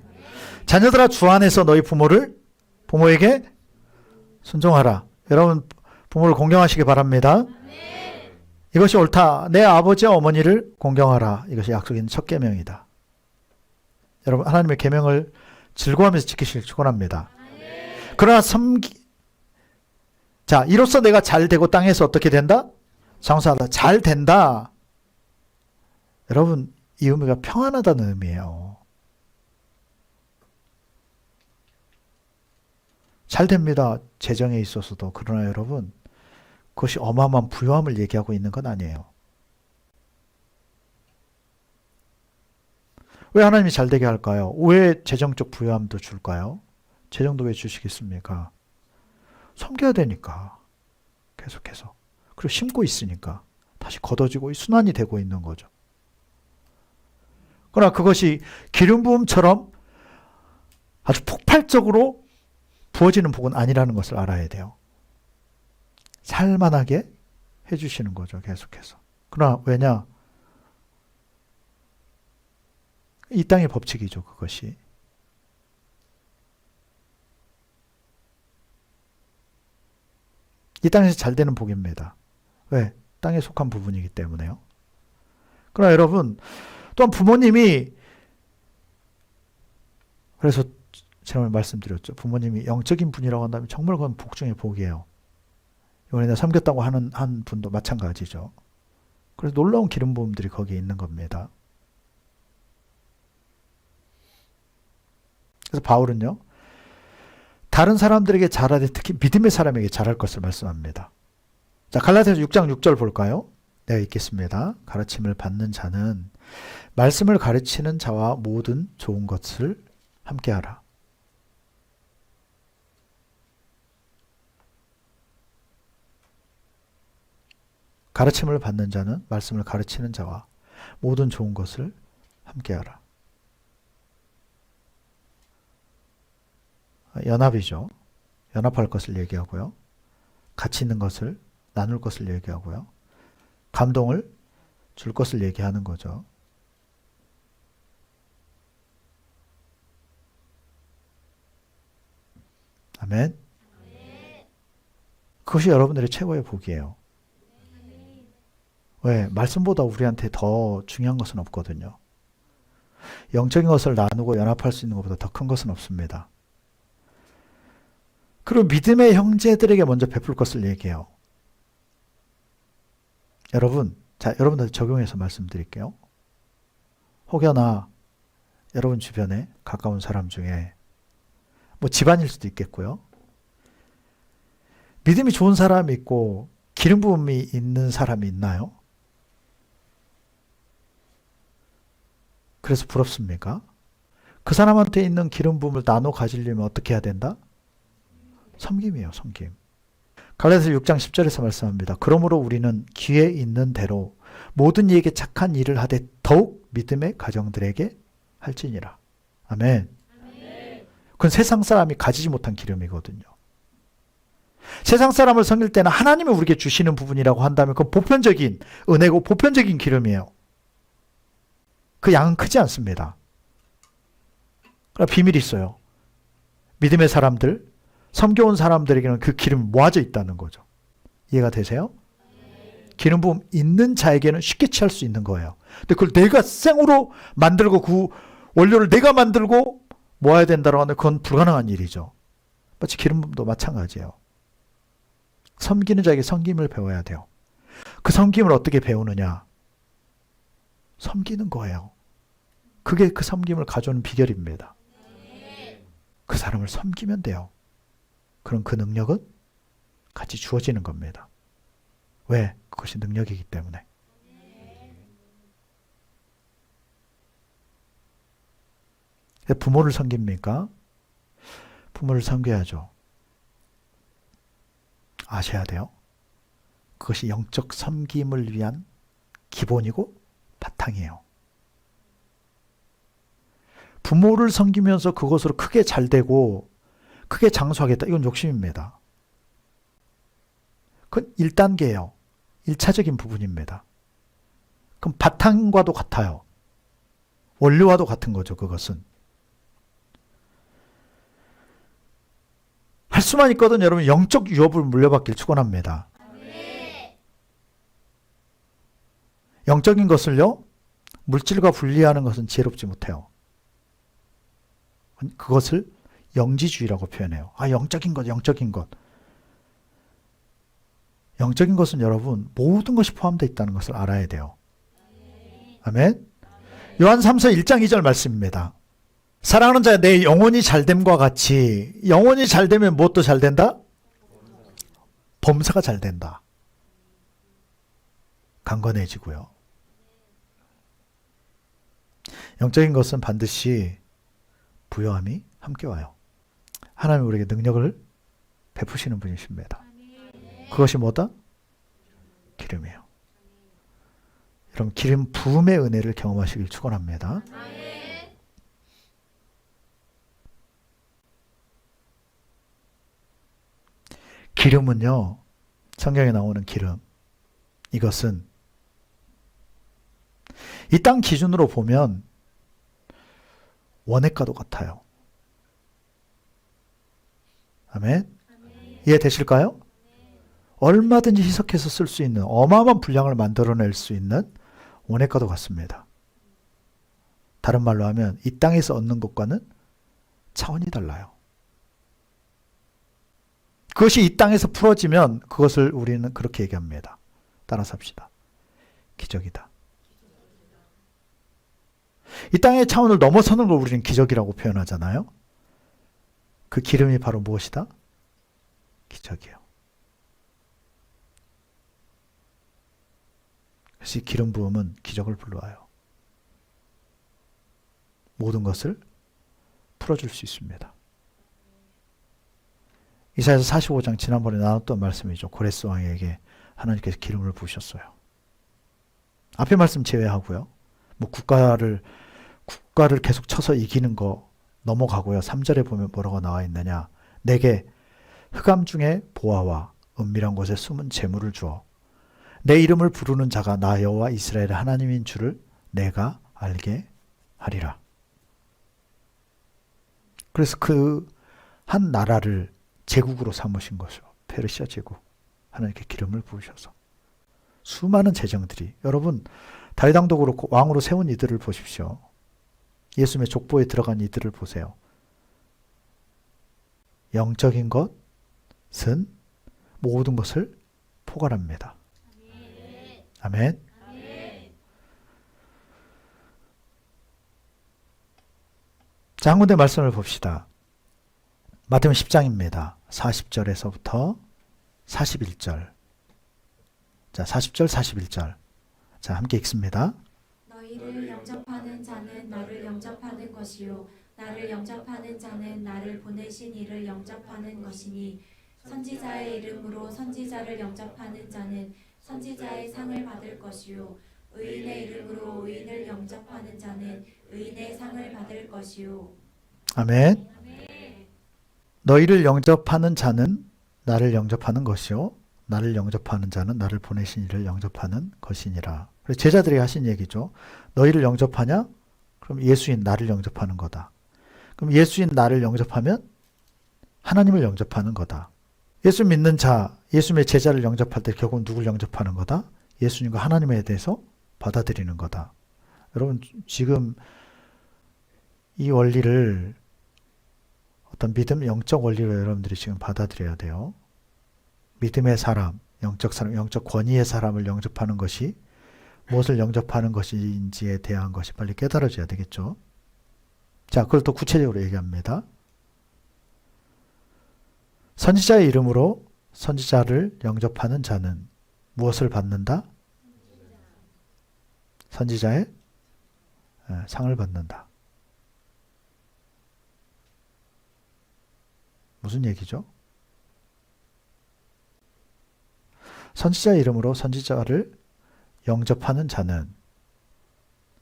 자녀들아, 주 안에서 너희 부모에게 순종하라. 여러분, 부모를 공경하시기 바랍니다. 이것이 옳다. 내 아버지와 어머니를 공경하라. 이것이 약속인 첫 계명이다. 여러분, 하나님의 계명을 즐거워하면서 지키시길 축원합니다. 그러나 자, 이로써 내가 잘 되고 땅에서 어떻게 된다? 장수하다. 잘 된다. 여러분, 이 의미가 평안하다는 의미예요. 잘 됩니다. 재정에 있어서도. 그러나 여러분, 그것이 어마어마한 부유함을 얘기하고 있는 건 아니에요. 왜 하나님이 잘 되게 할까요? 왜 재정적 부유함도 줄까요? 재정도 왜 주시겠습니까? 섬겨야 되니까. 계속해서. 그리고 심고 있으니까. 다시 걷어지고 순환이 되고 있는 거죠. 그러나 그것이 기름 부음처럼 아주 폭발적으로 부어지는 복은 아니라는 것을 알아야 돼요. 살만하게 해주시는 거죠. 계속해서. 그러나 왜냐? 이 땅의 법칙이죠, 그것이. 이 땅에서 잘 되는 복입니다. 왜? 땅에 속한 부분이기 때문에요. 그러나 여러분, 또한 부모님이, 그래서 제가 말씀드렸죠. 부모님이 영적인 분이라고 한다면 정말 그건 복 중의 복이에요. 이번에 내가 섬겼다고 하는 한 분도 마찬가지죠. 그래서 놀라운 기름 부음들이 거기에 있는 겁니다. 그래서 바울은요, 다른 사람들에게 잘하되 특히 믿음의 사람에게 잘할 것을 말씀합니다. 자, 갈라디아서 6장 6절 볼까요? 내가 읽겠습니다. 가르침을 받는 자는 말씀을 가르치는 자와 모든 좋은 것을 함께하라. 가르침을 받는 자는 말씀을 가르치는 자와 모든 좋은 것을 함께하라. 연합이죠. 연합할 것을 얘기하고요. 가치 있는 것을 나눌 것을 얘기하고요. 감동을 줄 것을 얘기하는 거죠. 아멘. 그것이 여러분들의 최고의 복이에요. 왜? 말씀보다 우리한테 더 중요한 것은 없거든요. 영적인 것을 나누고 연합할 수 있는 것보다 더 큰 것은 없습니다. 그리고 믿음의 형제들에게 먼저 베풀 것을 얘기해요. 여러분, 자, 여러분들 적용해서 말씀드릴게요. 혹여나 여러분 주변에 가까운 사람 중에 뭐 집안일 수도 있겠고요. 믿음이 좋은 사람이 있고 기름 부음이 있는 사람이 있나요? 그래서 부럽습니까? 그 사람한테 있는 기름 부음을 나눠 가지려면 어떻게 해야 된다? 섬김이에요, 섬김. 갈라디아서 6장 10절에서 말씀합니다. 그러므로 우리는 기회 있는 대로 모든 이에게 착한 일을 하되 더욱 믿음의 가정들에게 할지니라. 아멘. 그건 세상 사람이 가지지 못한 기름이거든요. 세상 사람을 섬길 때는 하나님이 우리에게 주시는 부분이라고 한다면 그건 보편적인 은혜고 보편적인 기름이에요. 그 양은 크지 않습니다. 그러나 비밀이 있어요. 믿음의 사람들, 섬겨온 사람들에게는 그 기름이 모아져 있다는 거죠. 이해가 되세요? 기름 부음 있는 자에게는 쉽게 취할 수 있는 거예요. 근데 그걸 내가 생으로 만들고 그 원료를 내가 만들고 모아야 된다고 하면 그건 불가능한 일이죠. 마치 기름 부음도 마찬가지예요. 섬기는 자에게 섬김을 배워야 돼요. 그 섬김을 어떻게 배우느냐? 섬기는 거예요. 그게 그 섬김을 가져오는 비결입니다. 그 사람을 섬기면 돼요. 그럼 그 능력은 같이 주어지는 겁니다. 왜? 그것이 능력이기 때문에. 부모를 섬깁니까? 부모를 섬겨야죠. 아셔야 돼요. 그것이 영적 섬김을 위한 기본이고 바탕이에요. 부모를 섬기면서 그것으로 크게 잘되고 크게 장수하겠다. 이건 욕심입니다. 그건 1단계예요. 1차적인 부분입니다. 그럼 바탕과도 같아요. 원료와도 같은 거죠. 그것은. 할 수만 있거든 여러분 영적 유업을 물려받길 축원합니다. 영적인 것을요. 물질과 분리하는 것은 지혜롭지 못해요. 그것을 영지주의라고 표현해요. 아, 영적인 것, 영적인 것. 영적인 것은 여러분 모든 것이 포함되어 있다는 것을 알아야 돼요. 아멘. 요한 3서 1장 2절 말씀입니다. 사랑하는 자야 내 영혼이 잘됨과 같이 영혼이 잘되면 무엇도 잘된다? 범사가 잘된다. 강건해지고요. 영적인 것은 반드시 부요함이 함께 와요. 하나님이 우리에게 능력을 베푸시는 분이십니다. 그것이 뭐다? 기름이에요. 여러분 기름 부음의 은혜를 경험하시길 축원합니다. 기름은요. 성경에 나오는 기름. 이것은 이 땅 기준으로 보면 원액과도 같아요. 아멘. 이해되실까요? 얼마든지 희석해서 쓸 수 있는 어마어마한 분량을 만들어낼 수 있는 원액과도 같습니다. 다른 말로 하면 이 땅에서 얻는 것과는 차원이 달라요. 그것이 이 땅에서 풀어지면 그것을 우리는 그렇게 얘기합니다. 따라서 합시다. 기적이다. 이 땅의 차원을 넘어서는 걸 우리는 기적이라고 표현하잖아요. 그 기름이 바로 무엇이다? 기적이에요. 그래서 이 기름 부음은 기적을 불러와요. 모든 것을 풀어줄 수 있습니다. 이사야서 45장 지난번에 나눴던 말씀이죠. 고레스 왕에게 하나님께서 기름을 부으셨어요. 앞에 말씀 제외하고요. 뭐 국가를 계속 쳐서 이기는 거 넘어가고요. 3절에 보면 뭐라고 나와 있느냐. 내게 흑암 중에 보아와 은밀한 곳에 숨은 재물을 주어 내 이름을 부르는 자가 나 여호와 이스라엘의 하나님인 줄을 내가 알게 하리라. 그래서 그 한 나라를 제국으로 삼으신 것이요. 페르시아 제국. 하나님께 기름을 부으셔서. 수많은 재정들이. 여러분 다윗 왕도 그렇고 왕으로 세운 이들을 보십시오. 예수님의 족보에 들어간 이들을 보세요. 영적인 것은 모든 것을 포괄합니다. 아멘. 자, 한 군데 말씀을 봅시다. 마태복음 10장입니다. 40절에서부터 41절. 자, 40절, 41절. 자, 함께 읽습니다. 너희를 영접하는 자는 나를 영접하는 것이요 나를 영접하는 자는 나를 보내신 이를 영접하는 것이니 선지자의 이름으로 선지자를 영접하는 자는 선지자의 상을 받을 것이요 의인의 이름으로 의인을 영접하는 자는 의인의 상을 받을 것이요. 아멘. 너희를 영접하는 자는 나를 영접하는 것이요 나를 영접하는 자는 나를 보내신 이를 영접하는 것이니라. 그래서 제자들이 하신 얘기죠. 너희를 영접하냐? 그럼 예수인 나를 영접하는 거다. 그럼 예수인 나를 영접하면 하나님을 영접하는 거다. 예수 믿는 자, 예수님의 제자를 영접할 때 결국은 누굴 영접하는 거다? 예수님과 하나님에 대해서 받아들이는 거다. 여러분 지금 이 원리를 어떤 믿음, 영적 원리로 여러분들이 지금 받아들여야 돼요. 믿음의 사람, 영적 권위의 사람을 영접하는 것이 무엇을 영접하는 것인지에 대한 것이 빨리 깨달아져야 되겠죠. 자, 그걸 또 구체적으로 얘기합니다. 선지자의 이름으로 선지자를 영접하는 자는 무엇을 받는다? 선지자의 상을 받는다. 무슨 얘기죠? 선지자의 이름으로 선지자를 영접하는 자는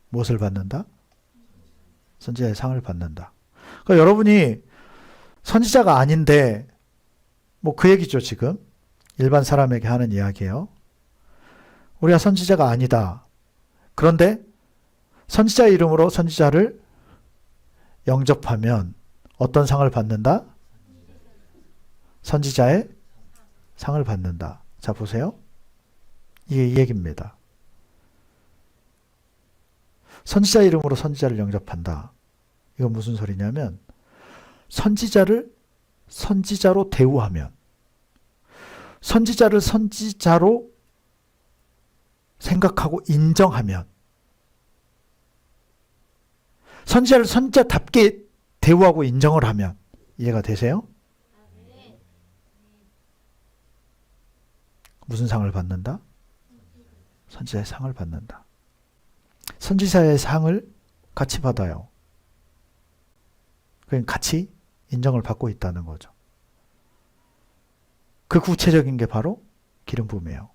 무엇을 받는다? 선지자의 상을 받는다. 그러니까 여러분이 선지자가 아닌데 뭐 그 얘기죠. 지금 일반 사람에게 하는 이야기예요. 우리가 선지자가 아니다. 그런데 선지자의 이름으로 선지자를 영접하면 어떤 상을 받는다? 선지자의 상을 받는다. 자, 보세요. 이게 이 얘기입니다. 선지자 이름으로 선지자를 영접한다. 이건 무슨 소리냐면 선지자를 선지자로 대우하면 선지자를 선지자로 생각하고 인정하면 선지자를 선지자답게 대우하고 인정을 하면 이해가 되세요? 무슨 상을 받는다? 선지자의 상을 받는다. 선지자의 상을 같이 받아요. 그러니까 같이 인정을 받고 있다는 거죠. 그 구체적인 게 바로 기름 부음이에요.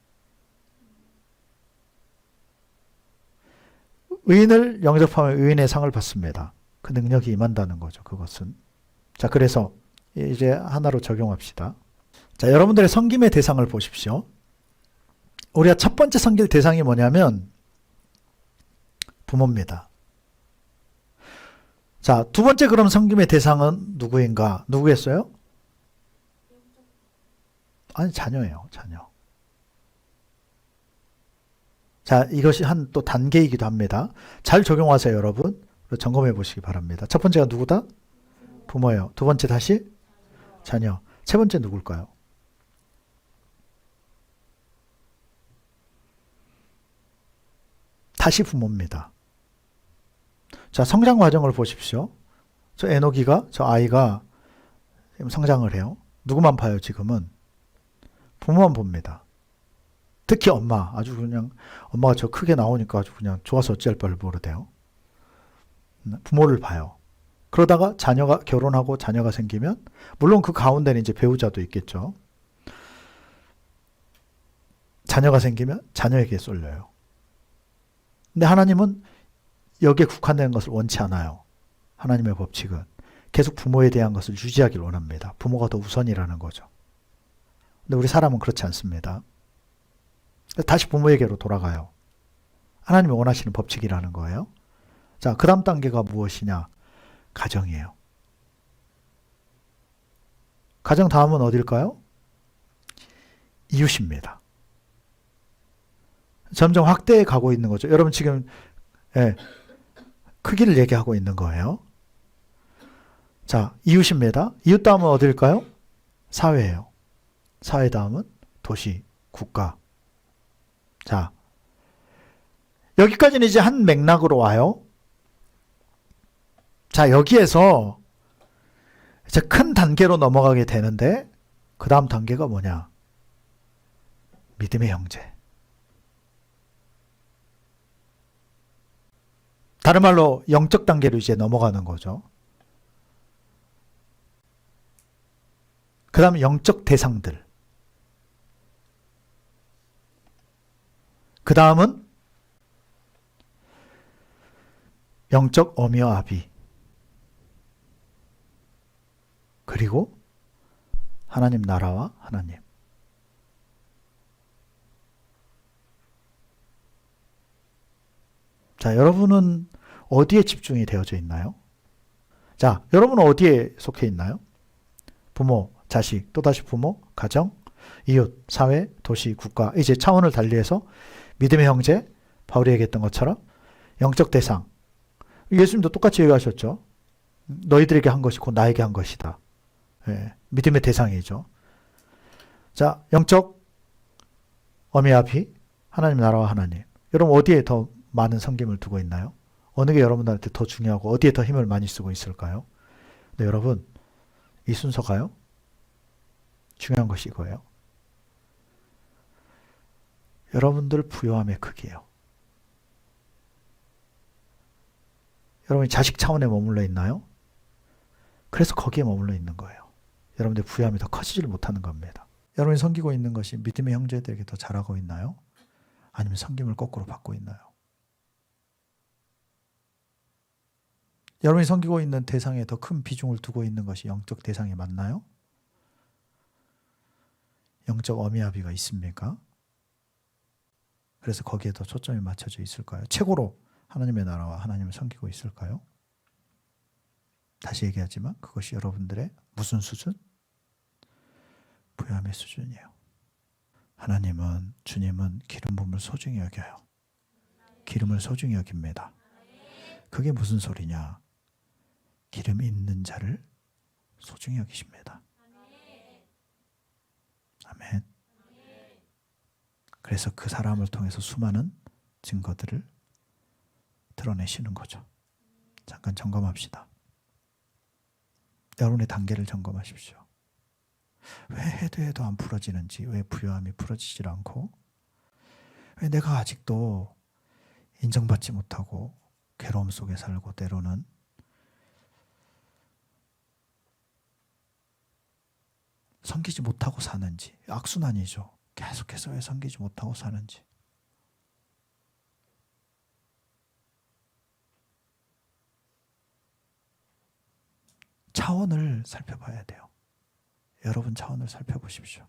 의인을 영접하면 의인의 상을 받습니다. 그 능력이 임한다는 거죠. 그것은. 자, 그래서 이제 하나로 적용합시다. 자, 여러분들의 섬김의 대상을 보십시오. 우리가 첫 번째 섬길 대상이 뭐냐면 부모입니다. 자, 두 번째 그럼 섬김의 대상은 누구인가? 누구겠어요? 아니, 자녀예요, 자녀. 자, 이것이 한 또 단계이기도 합니다. 잘 적용하세요, 여러분. 점검해 보시기 바랍니다. 첫 번째가 누구다? 부모예요. 두 번째 다시 자녀. 세 번째 누굴까요? 다시 부모입니다. 자, 성장 과정을 보십시오. 저 에노기가, 저 아이가 지금 성장을 해요. 누구만 봐요, 지금은? 부모만 봅니다. 특히 엄마. 아주 그냥, 엄마가 저 크게 나오니까 아주 그냥 좋아서 어찌할 바를 모르대요. 부모를 봐요. 그러다가 자녀가 결혼하고 자녀가 생기면, 물론 그 가운데는 이제 배우자도 있겠죠. 자녀가 생기면 자녀에게 쏠려요. 근데 하나님은 여기에 국한되는 것을 원치 않아요. 하나님의 법칙은 계속 부모에 대한 것을 유지하길 원합니다. 부모가 더 우선이라는 거죠. 근데 우리 사람은 그렇지 않습니다. 다시 부모에게로 돌아가요. 하나님이 원하시는 법칙이라는 거예요. 자, 그 다음 단계가 무엇이냐? 가정이에요. 가정 다음은 어딜까요? 이웃입니다. 점점 확대해 가고 있는 거죠. 여러분 지금 크기를 얘기하고 있는 거예요. 자, 이웃입니다. 이웃 다음은 어딜까요? 사회예요. 사회 다음은 도시, 국가. 자, 여기까지는 이제 한 맥락으로 와요. 자, 여기에서 이제 큰 단계로 넘어가게 되는데 그 다음 단계가 뭐냐? 믿음의 형제. 다른 말로 영적 단계로 이제 넘어가는 거죠. 그 다음 영적 대상들. 그 다음은 영적 어미와 아비. 그리고 하나님 나라와 하나님. 자, 여러분은 어디에 집중이 되어져 있나요? 자, 여러분은 어디에 속해 있나요? 부모, 자식, 또다시 부모, 가정, 이웃, 사회, 도시, 국가. 이제 차원을 달리해서 믿음의 형제, 바울이 얘기했던 것처럼 영적 대상. 예수님도 똑같이 얘기하셨죠. 너희들에게 한 것이 곧 나에게 한 것이다. 믿음의 대상이죠. 자, 영적 어미 아비, 하나님 나라와 하나님. 여러분 어디에 더 많은 섬김을 두고 있나요? 어느 게 여러분들한테 더 중요하고 어디에 더 힘을 많이 쓰고 있을까요? 네, 여러분 이 순서가요. 중요한 것이 이거예요. 여러분들 부요함의 크기예요. 여러분이 자식 차원에 머물러 있나요? 그래서 거기에 머물러 있는 거예요. 여러분들 부요함이 더 커지질 못하는 겁니다. 여러분이 섬기고 있는 것이 믿음의 형제들에게 더 잘하고 있나요? 아니면 섬김을 거꾸로 받고 있나요? 여러분이 섬기고 있는 대상에 더 큰 비중을 두고 있는 것이 영적 대상이 맞나요? 영적 어미아비가 있습니까? 그래서 거기에 더 초점이 맞춰져 있을까요? 최고로 하나님의 나라와 하나님을 섬기고 있을까요? 다시 얘기하지만 그것이 여러분들의 무슨 수준? 부요함의 수준이에요. 하나님은, 주님은 기름 부음을 소중히 여겨요. 기름을 소중히 여깁니다. 그게 무슨 소리냐? 기름 있는 자를 소중히 여기십니다. 아멘. 그래서 그 사람을 통해서 수많은 증거들을 드러내시는 거죠. 잠깐 점검합시다. 여러분의 단계를 점검하십시오. 왜 해도 안 풀어지는지, 왜 부요함이 풀어지질 않고, 왜 내가 아직도 인정받지 못하고 괴로움 속에 살고 때로는 섬기지 못하고 사는지, 악순환이죠. 계속해서 왜 섬기지 못하고 사는지. 차원을 살펴봐야 돼요. 여러분 차원을 살펴보십시오.